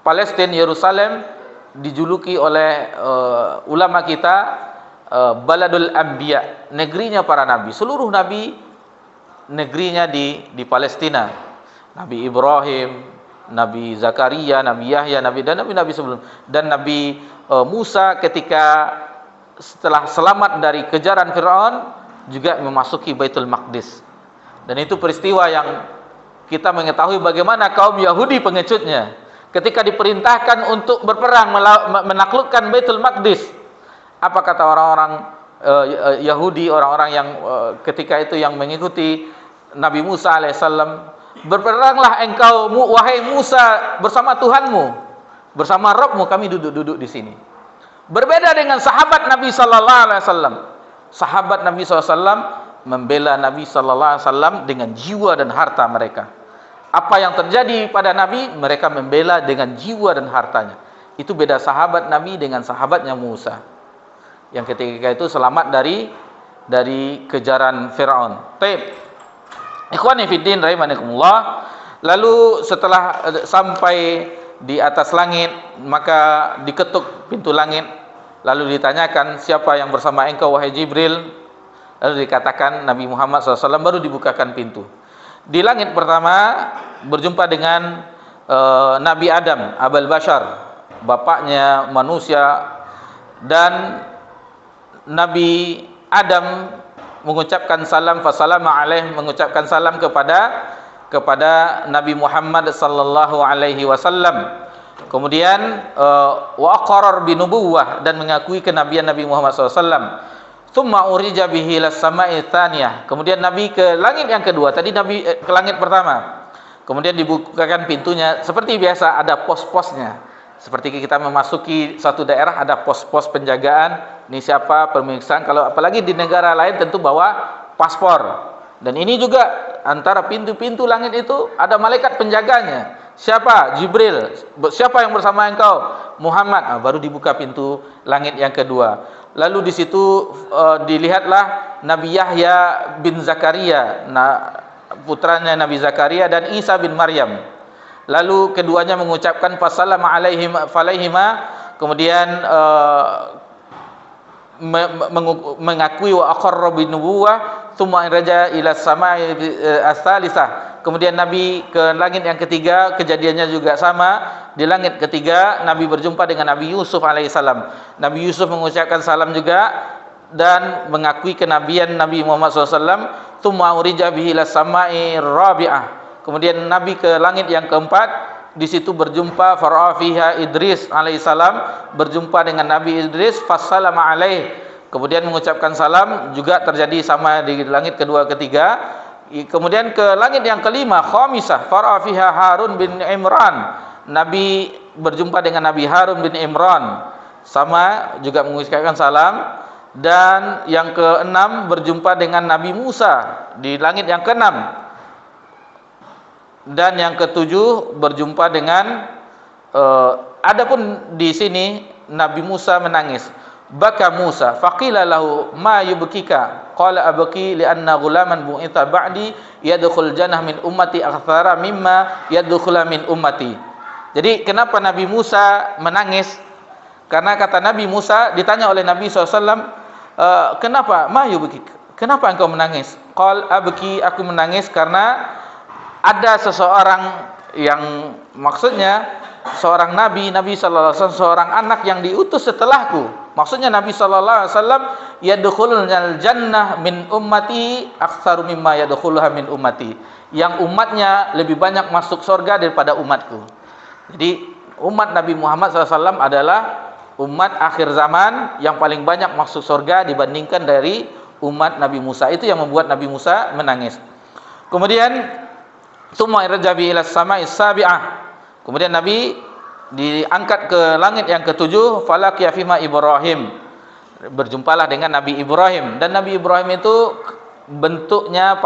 Palestina, Yerusalem, dijuluki oleh ulama kita Baladul Anbiya, negerinya para nabi. Seluruh nabi negerinya di Palestina. Nabi Ibrahim, Nabi Zakaria, Nabi Yahya, dan nabi-nabi sebelum, dan Nabi Musa ketika setelah selamat dari kejaran Firaun juga memasuki Baitul Maqdis. Dan itu peristiwa yang kita mengetahui bagaimana kaum Yahudi pengecutnya ketika diperintahkan untuk berperang menaklukkan Baitul Maqdis. Apa kata orang-orang Yahudi, orang-orang yang ketika itu yang mengikuti Nabi Musa alaihissalam, berperanglah engkau wahai Musa bersama Tuhanmu, bersama Rabbmu, kami duduk-duduk di sini. Berbeda dengan sahabat Nabi sallallahu alaihi wasallam. Sahabat Nabi sallallahu alaihi wasallam membela Nabi sallallahu alaihi wasallam dengan jiwa dan harta mereka. Apa yang terjadi pada Nabi, mereka membela dengan jiwa dan hartanya. Itu beda sahabat Nabi dengan sahabatnya Musa, yang ketika itu selamat dari kejaran Firaun. Taib. Ikhwani fiddin rahimakumullah. Lalu setelah sampai di atas langit, maka diketuk pintu langit. Lalu ditanyakan, siapa yang bersama engkau wahai Jibril? Lalu dikatakan Nabi Muhammad SAW, baru dibukakan pintu. Di langit pertama berjumpa dengan Nabi Adam, Abul Bashar, bapaknya manusia. Dan Nabi Adam mengucapkan salam, fasalama alaih, mengucapkan salam kepada Nabi Muhammad sallallahu alaihi wasallam. Kemudian wa aqarrar binubuwwah, dan mengakui kenabian Nabi Muhammad sallallahu alaihi wasallam. Tsumma urija bihi ila samai tsaniyah. Kemudian Nabi ke langit yang kedua. Tadi Nabi ke langit pertama. Kemudian dibukakan pintunya, seperti biasa ada pos-posnya. Seperti kita memasuki satu daerah, ada pos-pos penjagaan. Ini siapa, pemeriksaan. Kalau apalagi di negara lain tentu bawa paspor. Dan ini juga antara pintu-pintu langit itu ada malaikat penjaganya. Siapa? Jibril. Siapa yang bersama engkau? Muhammad. Baru dibuka pintu langit yang kedua. Lalu di situ dilihatlah Nabi Yahya bin Zakaria, putranya Nabi Zakaria, dan Isa bin Maryam. Lalu keduanya mengucapkan fasalama alaihim falaihima, kemudian mengakui wa aqarra bin nubuwah, tsumma raja ila samai as-salisah. Kemudian Nabi ke langit yang ketiga, kejadiannya juga sama. Di langit ketiga Nabi berjumpa dengan Nabi Yusuf alaihissalam. Nabi Yusuf mengucapkan salam juga dan mengakui kenabian Nabi Muhammad SAW. Tsumma urija bihi ila samai rabi'ah. Kemudian Nabi ke langit yang keempat, di situ berjumpa fara'a fiha Idris alaihissalam, berjumpa dengan Nabi Idris, fasalama alaih, kemudian mengucapkan salam, juga terjadi sama di langit kedua ketiga. Kemudian ke langit yang kelima, khamisah, fara'a fiha Harun bin Imran, Nabi berjumpa dengan Nabi Harun bin Imran, sama juga mengucapkan salam. Dan yang keenam berjumpa dengan Nabi Musa di langit yang keenam. Dan yang ketujuh berjumpa dengan adapun di sini Nabi Musa menangis. Baka Musa faqila lahu ma yubkika qala abki li anna ghulaman bu'itha ba'di yadkhul jannah min ummati aktsara mimma yadkhula min ummati. Jadi kenapa Nabi Musa menangis? Karena kata Nabi Musa, ditanya oleh Nabi SAW, kenapa ma yubkika, kenapa engkau menangis? Qal abki, aku menangis karena ada seseorang yang maksudnya seorang nabi sallallahu alaihi wasallam, seorang anak yang diutus setelahku. Maksudnya Nabi sallallahu alaihi wasallam yadkhulul jannah min ummati aktsaru mimma yadkhuluha min ummati. Yang umatnya lebih banyak masuk surga daripada umatku. Jadi umat Nabi Muhammad SAW adalah umat akhir zaman yang paling banyak masuk surga dibandingkan dari umat Nabi Musa. Itu yang membuat Nabi Musa menangis. Kemudian tsumma irjabi ila samai sabi'ah. Kemudian Nabi diangkat ke langit yang ketujuh, falaqiya fima Ibrahim. Berjumpalah dengan Nabi Ibrahim, dan Nabi Ibrahim itu bentuknya,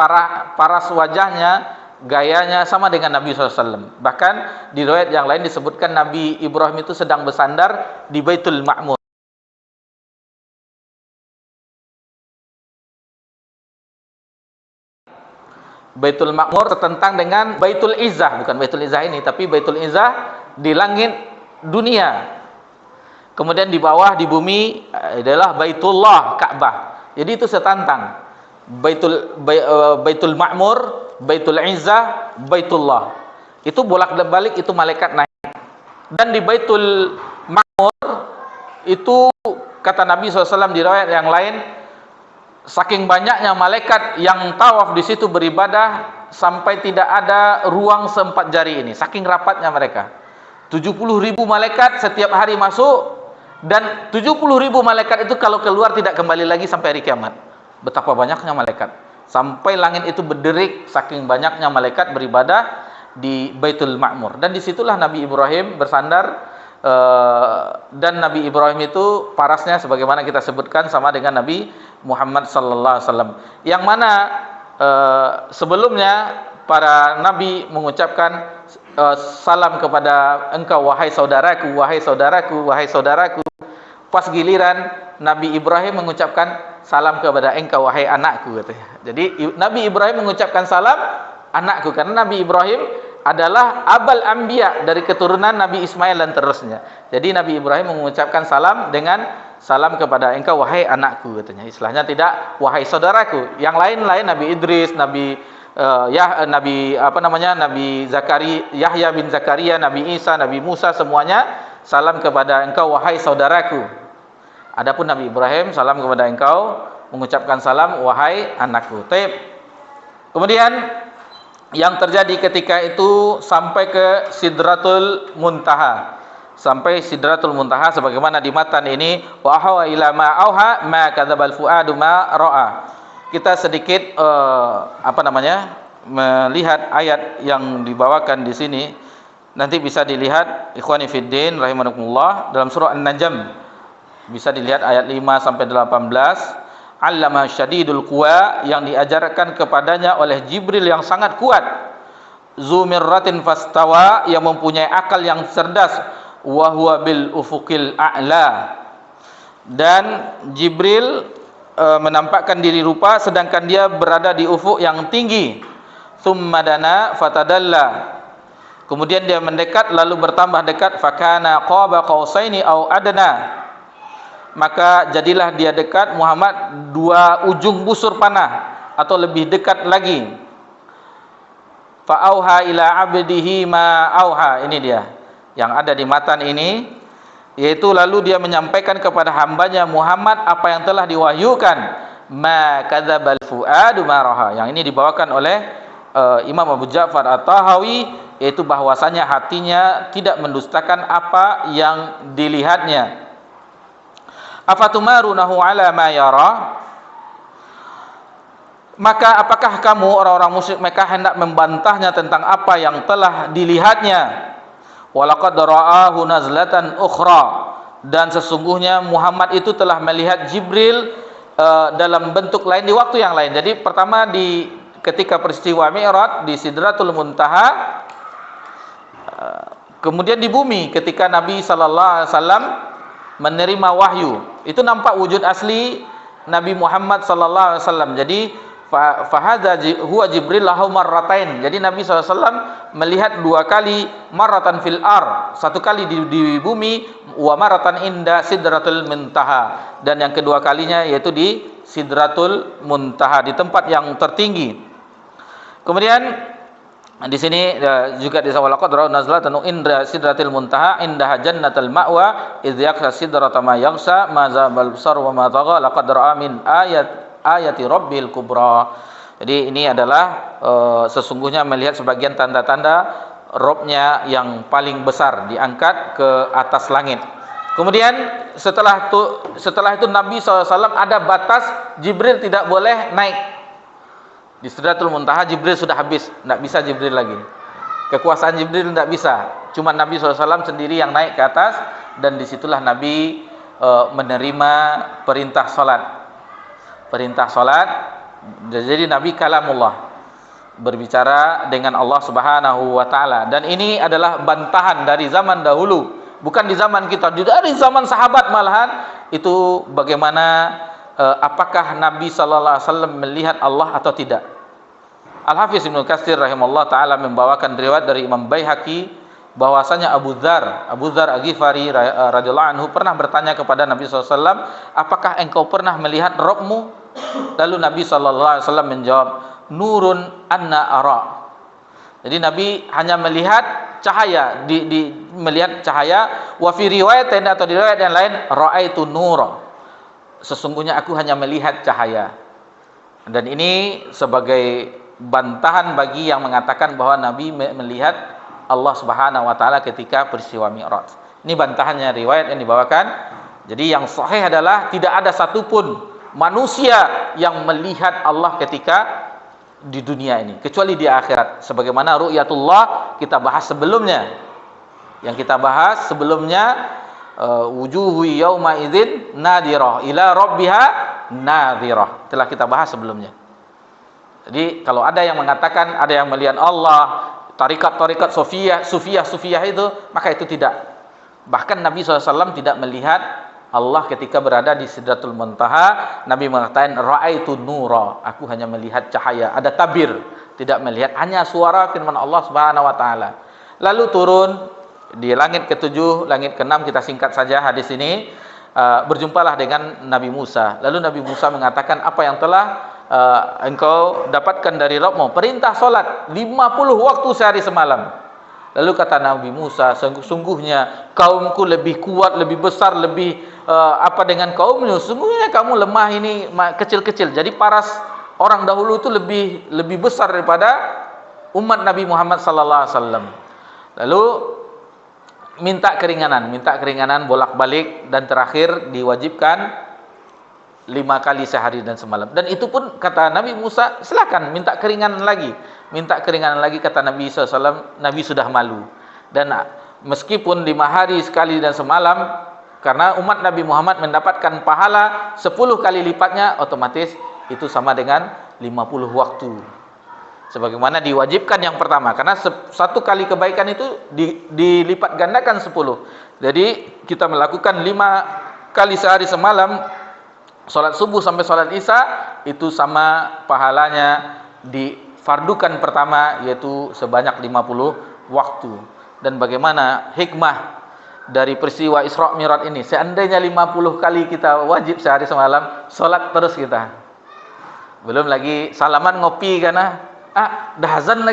paras wajahnya, gayanya sama dengan Nabi SAW. Bahkan di riwayat yang lain disebutkan Nabi Ibrahim itu sedang bersandar di Baitul Ma'mur. Baitul Ma'mur tertentang dengan Baitul Izzah, bukan Baitul Izzah ini, tapi Baitul Izzah di langit dunia. Kemudian di bawah, di bumi adalah Baitullah, Ka'bah. Jadi itu setantang. Baitul Ma'mur, Baitul Izzah, Baitullah. Itu bolak-balik, itu malaikat naik. Dan di Baitul Ma'mur itu kata Nabi SAW di riwayat yang lain, saking banyaknya malaikat yang tawaf di situ beribadah sampai tidak ada ruang seempat jari ini. Saking rapatnya mereka. 70.000 malaikat setiap hari masuk, dan 70.000 malaikat itu kalau keluar tidak kembali lagi sampai hari kiamat. Betapa banyaknya malaikat. Sampai langit itu berderik saking banyaknya malaikat beribadah di Baitul Ma'mur. Dan disitulah Nabi Ibrahim bersandar, dan Nabi Ibrahim itu parasnya sebagaimana kita sebutkan sama dengan Nabi Muhammad sallallahu alaihi wasallam. Yang mana sebelumnya para nabi mengucapkan salam kepada engkau wahai saudaraku, wahai saudaraku, wahai saudaraku. Pas giliran Nabi Ibrahim mengucapkan salam kepada engkau wahai anakku, katanya. Jadi Nabi Ibrahim mengucapkan salam anakku, karena Nabi Ibrahim adalah abal anbiya, dari keturunan Nabi Ismail dan terusnya. Jadi Nabi Ibrahim mengucapkan salam dengan salam kepada engkau wahai anakku, katanya. Istilahnya tidak wahai saudaraku. Yang lain-lain Nabi Idris, Nabi Nabi Zakaria, Yahya bin Zakaria, Nabi Isa, Nabi Musa, semuanya salam kepada engkau wahai saudaraku. Adapun Nabi Ibrahim salam kepada engkau, mengucapkan salam wahai anakku. Taib. Kemudian yang terjadi ketika itu sampai ke Sidratul Muntaha. Sampai Sidratul Muntaha sebagaimana di matan ini, wa hawa ila ma auha ma kadzabal fuadu ma ra'a. Kita sedikit melihat ayat yang dibawakan di sini. Nanti bisa dilihat ikhwani fiddin rahimakumullah dalam surah An-Najm. Bisa dilihat ayat 5 sampai 18. Allama syadidul quwa, yang diajarkan kepadanya oleh Jibril yang sangat kuat. Zumirratin fastawa, yang mempunyai akal yang cerdas. Wa huwa bil ufuqil a'la. Dan Jibril menampakkan diri rupa sedangkan dia berada di ufuk yang tinggi. Tsumma dana fatadalla. Kemudian dia mendekat lalu bertambah dekat. Fakana qaba qausaini au adna. Maka jadilah dia dekat Muhammad 2 ujung busur panah atau lebih dekat lagi. Fa auha ila abdihi ma auha. Ini dia yang ada di matan ini, yaitu lalu dia menyampaikan kepada hambanya Muhammad apa yang telah diwahyukan. Ma kadzabal fuadu ma raha. Yang ini dibawakan oleh Imam Abu Ja'far At-Tahawi, yaitu bahwasanya hatinya tidak mendustakan apa yang dilihatnya. Afatumarunahu ala ma yara. Maka apakah kamu orang-orang musyrik Mekah hendak membantahnya tentang apa yang telah dilihatnya? Walaqad ra'ahu nazlatan ukhra. Dan sesungguhnya Muhammad itu telah melihat Jibril dalam bentuk lain di waktu yang lain. Jadi pertama ketika peristiwa Mi'raj di Sidratul Muntaha, kemudian di bumi ketika Nabi sallallahu alaihi wasallam menerima wahyu, itu nampak wujud asli Nabi Muhammad sallallahu alaihi wasallam. Jadi fahadza huwa Jibril lahu marratain. Jadi Nabi SAW melihat 2 kali, marratan fil ar, 1 kali di bumi, wa marratan inda Sidratul Muntaha, dan yang kedua kalinya yaitu di Sidratul Muntaha, di tempat yang tertinggi. Kemudian di sini juga disebut laqad ra'a nazlatan inda Sidratil Muntaha indaha jannatul ma'wa idz yakhsha sidrata ma yakhsha ma zabal basar wa ma tagha laqad ra'a min ayati rabbil kubra. Jadi ini adalah sesungguhnya melihat sebagian tanda-tanda Robnya yang paling besar diangkat ke atas langit. Kemudian setelah itu Nabi SAW ada batas, Jibril tidak boleh naik. Di Sidratul Muntaha Jibril sudah habis, tidak bisa Jibril lagi. Kekuasaan Jibril tidak bisa. Cuma Nabi SAW sendiri yang naik ke atas, dan disitulah Nabi menerima perintah salat. Perintah salat, jadi Nabi kalamullah, berbicara dengan Allah Subhanahu wa taala. Dan ini adalah bantahan dari zaman dahulu, bukan di zaman kita, dari zaman sahabat malahan. Itu bagaimana, apakah Nabi sallallahu alaihi wasallam melihat Allah atau tidak. Al-Hafiz Ibnu Katsir rahimahullah taala membawakan riwayat dari Imam Baihaqi bahwasanya Abu Dzar Al-Ghifari radhiyallahu anhu pernah bertanya kepada Nabi sallallahu alaihi wasallam, apakah engkau pernah melihat Rabbmu? Lalu Nabi sallallahu alaihi wasallam menjawab, nurun anna ara. Jadi Nabi hanya melihat cahaya, melihat cahaya. Wa fi riwayatin, atau di riwayat yang lain, raaitu nura, sesungguhnya aku hanya melihat cahaya. Dan ini sebagai bantahan bagi yang mengatakan bahwa Nabi melihat Allah Subhanahu wa taala ketika peristiwa Mi'raj. Ini bantahannya riwayat yang dibawakan. Jadi yang sahih adalah tidak ada satupun manusia yang melihat Allah ketika di dunia ini, kecuali di akhirat. Sebagaimana ru'yatullah kita bahas sebelumnya. Yang kita bahas sebelumnya, wujuhu yauma idzin nadirah ila rabbiha nadirah. Telah kita bahas sebelumnya. Jadi kalau ada yang mengatakan ada yang melihat Allah, tarikat sufiyah itu, maka itu tidak. Bahkan Nabi SAW tidak melihat Allah ketika berada di Sidratul Muntaha. Nabi mengatakan raaitu nura, aku hanya melihat cahaya. Ada tabir, tidak melihat, hanya suara firman Allah Subhanahu wa taala. Lalu turun di langit ke-7, langit ke-6, kita singkat saja hadis ini. Berjumpalah dengan Nabi Musa. Lalu Nabi Musa mengatakan, apa yang telah engkau dapatkan dari Rabbmu? Perintah salat 50 waktu sehari semalam. Lalu kata Nabi Musa, sungguhnya kaumku lebih kuat, lebih besar, lebih apa dengan kaummu? Sungguhnya kamu lemah ini, kecil-kecil. Jadi paras orang dahulu itu lebih besar daripada umat Nabi Muhammad sallallahu alaihi wasallam. Lalu minta keringanan bolak-balik, dan terakhir diwajibkan 5 kali sehari dan semalam. Dan itu pun kata Nabi Musa, silakan minta keringanan lagi. Kata Nabi SAW, Nabi sudah malu. Dan meskipun 5 hari sekali dan semalam, karena umat Nabi Muhammad mendapatkan pahala 10 kali lipatnya, otomatis itu sama dengan 50 waktu. Sebagaimana diwajibkan yang pertama, karena 1 kali kebaikan itu dilipat gandakan 10. Jadi kita melakukan 5 kali sehari semalam, salat subuh sampai salat isya, itu sama pahalanya difardukan pertama, yaitu sebanyak 50 waktu. Dan bagaimana hikmah dari peristiwa Isra Mi'raj ini? Seandainya 50 kali kita wajib sehari semalam, salat terus kita. Belum lagi salaman ngopi karena dah azan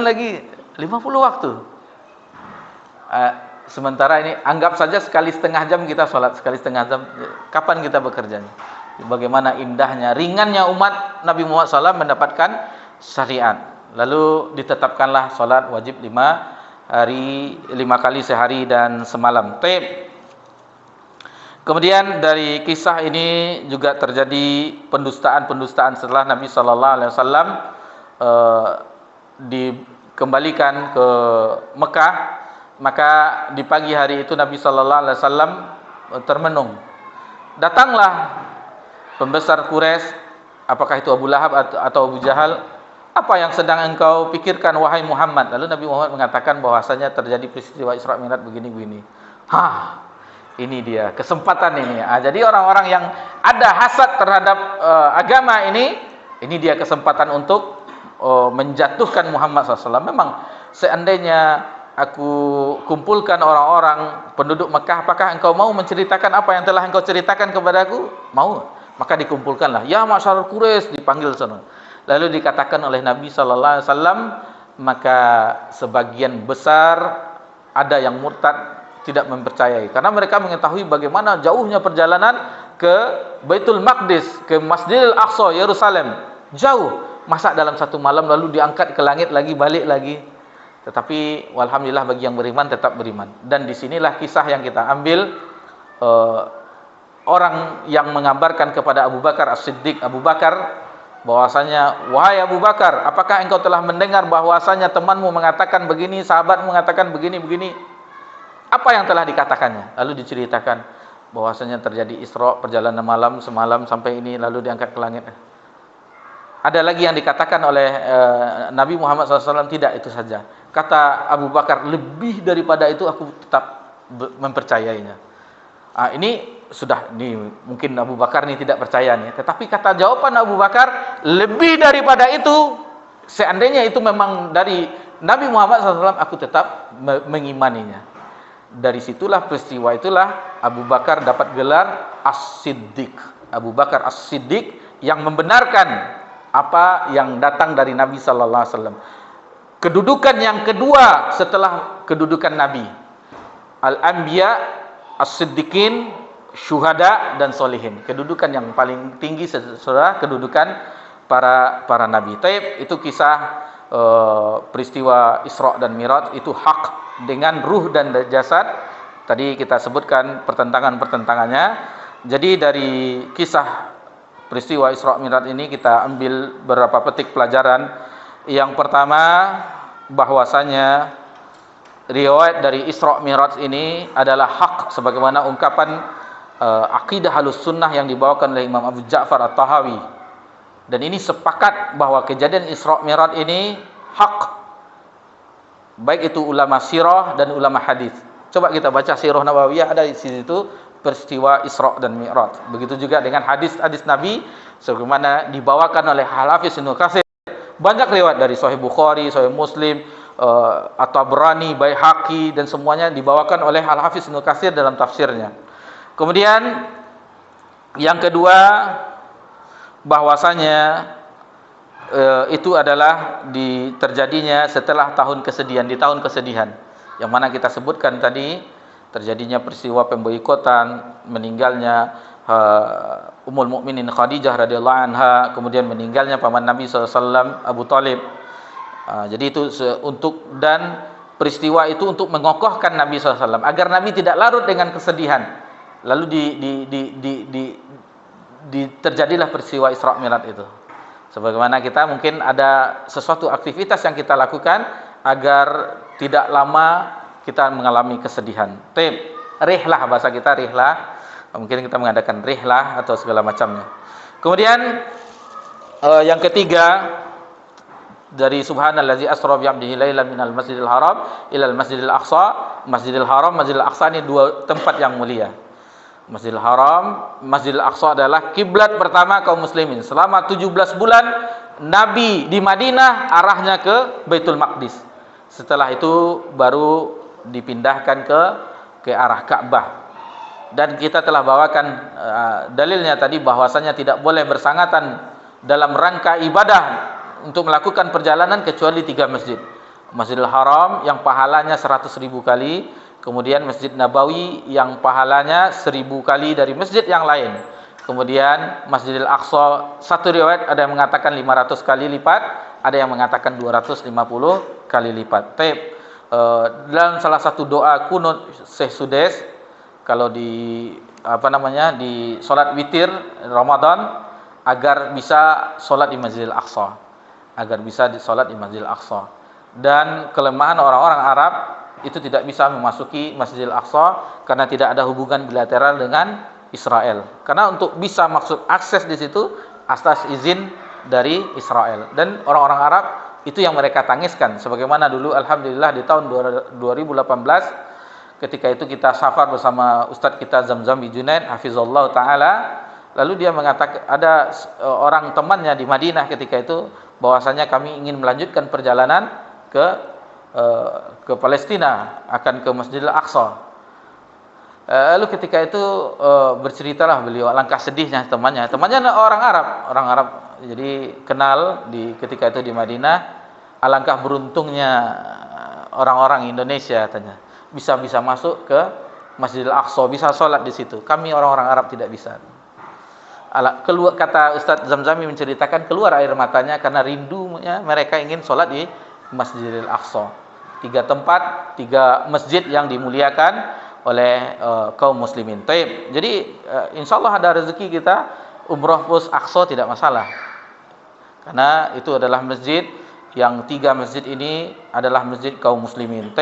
lagi 50 waktu. Sementara ini anggap saja sekali setengah jam kita sholat, sekali setengah jam. Kapan kita bekerjanya? Bagaimana indahnya, ringannya umat Nabi Muhammad SAW mendapatkan syariat. Lalu ditetapkanlah sholat wajib 5 kali sehari dan semalam. Kemudian dari kisah ini juga terjadi pendustaan setelah Nabi Sallallahu Alaihi Wasallam dikembalikan ke Mekah. Maka di pagi hari itu Nabi Sallallahu Alaihi Wasallam termenung. Datanglah pembesar Quraisy, apakah itu Abu Lahab atau Abu Jahal, apa yang sedang engkau pikirkan wahai Muhammad? Lalu Nabi Muhammad mengatakan bahwasanya terjadi peristiwa Isra Mi'raj begini-begini. Ini dia kesempatan ini. Jadi orang-orang yang ada hasad terhadap agama ini dia kesempatan untuk menjatuhkan Muhammad SAW. Memang seandainya aku kumpulkan orang-orang penduduk Mekah, apakah engkau mau menceritakan apa yang telah engkau ceritakan kepadaku? Mau. Maka dikumpulkanlah. Ya masyarakat Quraisy, dipanggil sana. Lalu dikatakan oleh Nabi sallallahu alaihi wasallam, maka sebagian besar ada yang murtad, tidak mempercayai, karena mereka mengetahui bagaimana jauhnya perjalanan ke Baitul Maqdis, ke Masjidil Aqsa Yerusalem. Jauh. Masa dalam 1 malam lalu diangkat ke langit lagi, balik lagi. Tetapi walhamdulillah bagi yang beriman tetap beriman. Dan disinilah kisah yang kita ambil, orang yang mengabarkan kepada Abu Bakar As-Siddiq, Abu Bakar, bahwasanya, wahai Abu Bakar, apakah engkau telah mendengar bahwasanya temanmu mengatakan begini, sahabatmu mengatakan begini-begini? Apa yang telah dikatakannya? Lalu diceritakan, bahwasanya terjadi Isra, perjalanan malam semalam sampai ini lalu diangkat ke langit. Ada lagi yang dikatakan oleh Nabi Muhammad SAW, tidak itu saja. Kata Abu Bakar, lebih daripada itu aku tetap mempercayainya. Ini sudah, mungkin Abu Bakar ini tidak percaya nih. Tetapi kata jawaban Abu Bakar, lebih daripada itu, seandainya itu memang dari Nabi Muhammad SAW, aku tetap mengimaninya. Dari situlah, peristiwa itulah Abu Bakar dapat gelar As-Siddiq. Abu Bakar As-Siddiq yang membenarkan apa yang datang dari Nabi sallallahu alaihi wasallam. Kedudukan yang kedua setelah kedudukan Nabi, Al-Anbiya, As-Siddiqin, Syuhada dan Solihin. Kedudukan yang paling tinggi setelah kedudukan para nabi. Taib, itu kisah peristiwa Isra dan Mi'raj, itu hak dengan ruh dan jasad. Tadi kita sebutkan pertentangan-pertentangannya. Jadi dari kisah peristiwa Isra Mi'raj ini kita ambil beberapa petik pelajaran. Yang pertama, bahwasanya riwayat dari Isra Mi'raj ini adalah hak sebagaimana ungkapan akidah Ahlus Sunnah yang dibawakan oleh Imam Abu Ja'far At-Tahawi. Dan ini sepakat bahwa kejadian Isra Mi'raj ini hak, baik itu ulama sirah dan ulama hadis. Coba kita baca Sirah Nabawiyah, ada di situ peristiwa Isra dan Mi'raj. Begitu juga dengan hadis-hadis Nabi sebagaimana dibawakan oleh Al-Hafiz Ibnu Katsir. Banyak riwayat dari Sahih Bukhari, Sahih Muslim, At-Tabrani, Baihaqi, dan semuanya dibawakan oleh Al-Hafiz Ibnu Katsir dalam tafsirnya. Kemudian yang kedua, bahwasanya itu adalah terjadinya setelah tahun kesedihan, di tahun kesedihan yang mana kita sebutkan tadi, terjadinya peristiwa pemboikotan, meninggalnya Ummul Mukminin Khadijah radhiyallahu anha, kemudian meninggalnya paman Nabi SAW Abu Thalib. Jadi itu dan peristiwa itu untuk mengokohkan Nabi SAW agar Nabi tidak larut dengan kesedihan. Lalu terjadilah peristiwa Isra Mi'raj itu. Sebagaimana kita mungkin ada sesuatu aktivitas yang kita lakukan agar tidak lama kita mengalami kesedihan. Rihlah, bahasa kita rihlah. Mungkin kita mengadakan rihlah atau segala macamnya. Kemudian yang ketiga, dari subhanallazi asra bi 'abdihi lailan minal masjidil haram ilal masjidil aqsa. Masjidil haram, masjidil aqsa ini dua tempat yang mulia. Masjidil Haram, Masjidil Aqsa adalah kiblat pertama kaum muslimin. Selama 17 bulan Nabi di Madinah arahnya ke Baitul Maqdis. Setelah itu baru dipindahkan ke arah Ka'bah. Dan kita telah bawakan dalilnya tadi bahwasanya tidak boleh bersangatan dalam rangka ibadah untuk melakukan perjalanan kecuali 3 masjid. Masjidil Haram yang pahalanya 100.000 kali. Kemudian Masjid Nabawi yang pahalanya 1.000 kali dari masjid yang lain. Kemudian Masjidil Aqsa, satu riwayat ada yang mengatakan 500 kali lipat, ada yang mengatakan 250 kali lipat. Dalam salah satu doa kunut Syekh Sudes, kalau di di salat witir Ramadan, agar bisa salat di Masjidil Aqsa, agar bisa salat di Masjidil Aqsa. Dan kelemahan orang-orang Arab itu tidak bisa memasuki Masjidil Aqsa karena tidak ada hubungan bilateral dengan Israel. Karena untuk bisa maksud akses di situ atas izin dari Israel. Dan orang-orang Arab itu yang mereka tangiskan. Sebagaimana dulu alhamdulillah di tahun 2018 ketika itu kita safar bersama Ustadz kita Zamzam Junaid hafizallahu taala. Lalu dia mengatakan, ada orang temannya di Madinah ketika itu, bahwasanya kami ingin melanjutkan perjalanan ke Palestina, akan ke Masjidil Aqsa. Lalu ketika itu berceritalah beliau alangkah sedihnya temannya orang Arab. Jadi kenal ketika itu di Madinah, alangkah beruntungnya orang-orang Indonesia katanya bisa masuk ke Masjidil Aqsa, bisa sholat di situ. Kami orang-orang Arab tidak bisa. Keluar, kata Ustadz Zamzami menceritakan, keluar air matanya karena rindunya mereka ingin sholat di Masjidil Aqsa. 3 tempat, 3 masjid yang dimuliakan oleh kaum muslimin. Jadi insyaallah ada rezeki kita umrah plus Aqsa tidak masalah. Karena itu adalah masjid yang 3 masjid ini adalah masjid kaum muslimin.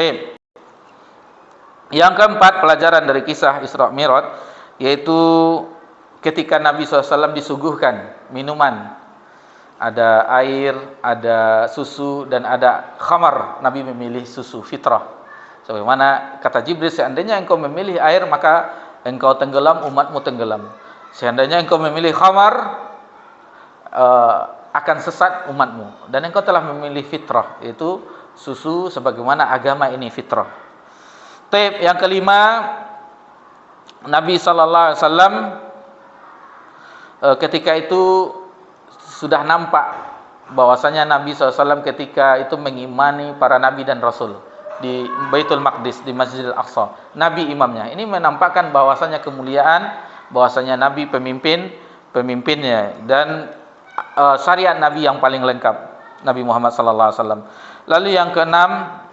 Yang keempat, pelajaran dari kisah Isra Mi'raj yaitu ketika Nabi SAW disuguhkan minuman, ada air, ada susu, dan ada khamar. Nabi memilih susu fitrah. Sebagaimana kata Jibril, seandainya engkau memilih air, maka engkau tenggelam, umatmu tenggelam. Seandainya engkau memilih khamar, akan sesat umatmu. Dan engkau telah memilih fitrah, yaitu susu, sebagaimana agama ini fitrah. Yang kelima, Nabi SAW ketika itu sudah nampak bahwasanya Nabi SAW ketika itu mengimani para nabi dan rasul di Baitul Maqdis, di Masjidil Aqsa. Nabi imamnya. Ini menampakkan bahwasanya kemuliaan, bahwasanya Nabi pemimpinnya, dan syariat Nabi yang paling lengkap, Nabi Muhammad SAW. Lalu yang keenam,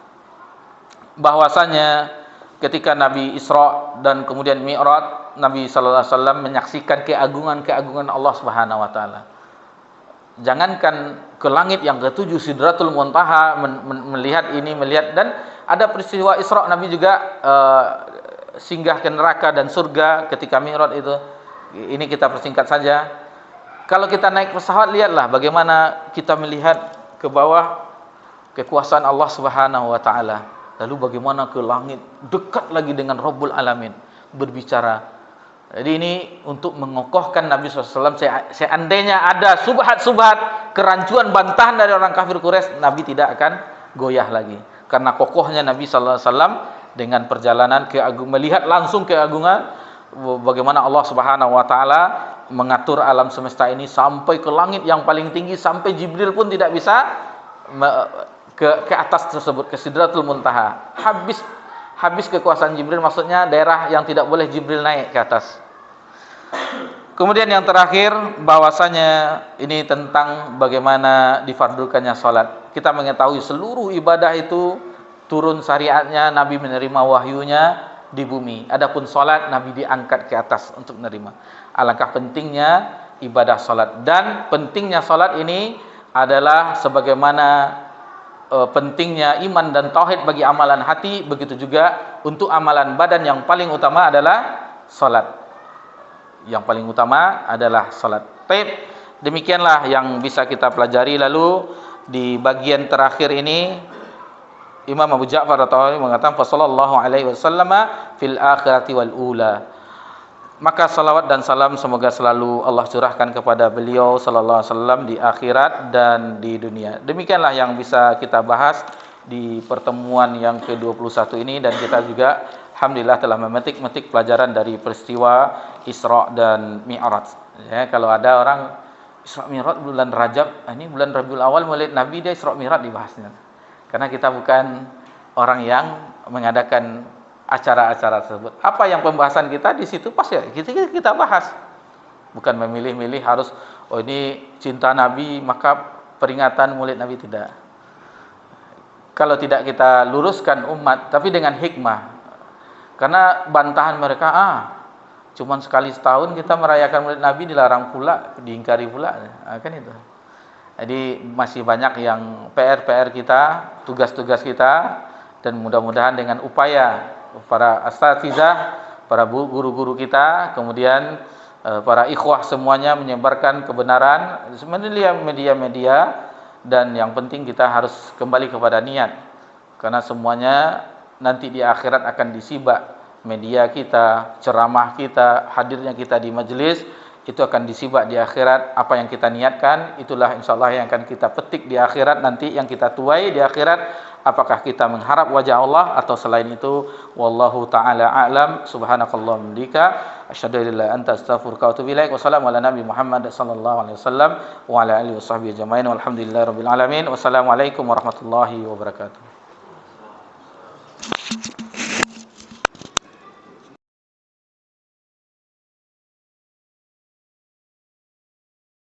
bahwasanya ketika Nabi Isra dan kemudian Mi'raj, Nabi SAW menyaksikan keagungan Allah Subhanahu wa taala. Jangankan ke langit yang ketujuh, Sidratul Muntaha, melihat dan ada peristiwa Isra, Nabi juga singgah ke neraka dan surga ketika Mi'raj itu. Ini kita persingkat saja. Kalau kita naik pesawat, lihatlah bagaimana kita melihat ke bawah kekuasaan Allah Subhanahu wa taala. Lalu bagaimana ke langit, dekat lagi dengan Rabbul Alamin, berbicara. Jadi ini untuk mengokohkan Nabi SAW. Seandainya ada subhat-subhat, kerancuan, bantahan dari orang kafir Quraisy, Nabi tidak akan goyah lagi. Karena kokohnya Nabi SAW dengan perjalanan melihat langsung keagungan, bagaimana Allah Subhanahu wa taala mengatur alam semesta ini sampai ke langit yang paling tinggi, sampai Jibril pun tidak bisa ke atas tersebut, ke Sidratul Muntaha. Habis kekuasaan Jibril, maksudnya daerah yang tidak boleh Jibril naik ke atas. Kemudian yang terakhir, bahwasanya ini tentang bagaimana difardukannya salat. Kita mengetahui seluruh ibadah itu turun syariatnya, Nabi menerima wahyunya di bumi. Adapun salat, Nabi diangkat ke atas untuk menerima. Alangkah pentingnya ibadah salat, dan pentingnya salat ini adalah sebagaimana pentingnya iman dan tauhid bagi amalan hati, begitu juga untuk amalan badan. Yang paling utama adalah salat. Demikianlah yang bisa kita pelajari. Lalu di bagian terakhir ini, Imam Abu Ja'far At-Tahawi mengatakan, fa sallallahu alaihi wasallam fil akhirati wal ula. Maka salawat dan salam semoga selalu Allah curahkan kepada beliau sallallahu alaihi wasallam di akhirat dan di dunia. Demikianlah yang bisa kita bahas di pertemuan yang ke-21 ini, dan kita juga alhamdulillah telah memetik pelajaran dari peristiwa Isra dan Mi'raj. Ya, kalau ada orang Isra Mi'raj bulan Rajab, ini bulan Rabiul Awal Maulid Nabi, dia Isra Mi'raj dibahasnya. Karena kita bukan orang yang mengadakan acara-acara tersebut. Apa yang pembahasan kita di situ pas ya kita bahas. Bukan memilih-milih harus ini cinta Nabi maka peringatan Maulid Nabi, tidak. Kalau tidak kita luruskan umat, tapi dengan hikmah. Karena bantahan mereka, cuman sekali setahun kita merayakan Maulid Nabi, dilarang pula, diingkari pula. Kan itu. Jadi masih banyak yang PR kita, tugas-tugas kita, dan mudah-mudahan dengan upaya para asatizah, para guru-guru kita, kemudian para ikhwah semuanya menyebarkan kebenaran melalui media-media, dan yang penting kita harus kembali kepada niat, karena semuanya nanti di akhirat akan disibak. Media kita, ceramah kita, hadirnya kita di majelis, itu akan disibak di akhirat. Apa yang kita niatkan, itulah insyaallah yang akan kita petik di akhirat nanti, yang kita tuai di akhirat. Apakah kita mengharap wajah Allah atau selain itu? Wallahu taala a'lam. Subhanakallahumma bika asyhadu an la ilaha illa anta astaghfiruka wa atubu ilaik. Wassalamu ala nabi Muhammad sallallahu alaihi wasallam wa ala alihi washabbihi ajmain. Walhamdulillahirabbil alamin. Wassalamualaikum warahmatullahi wabarakatuh.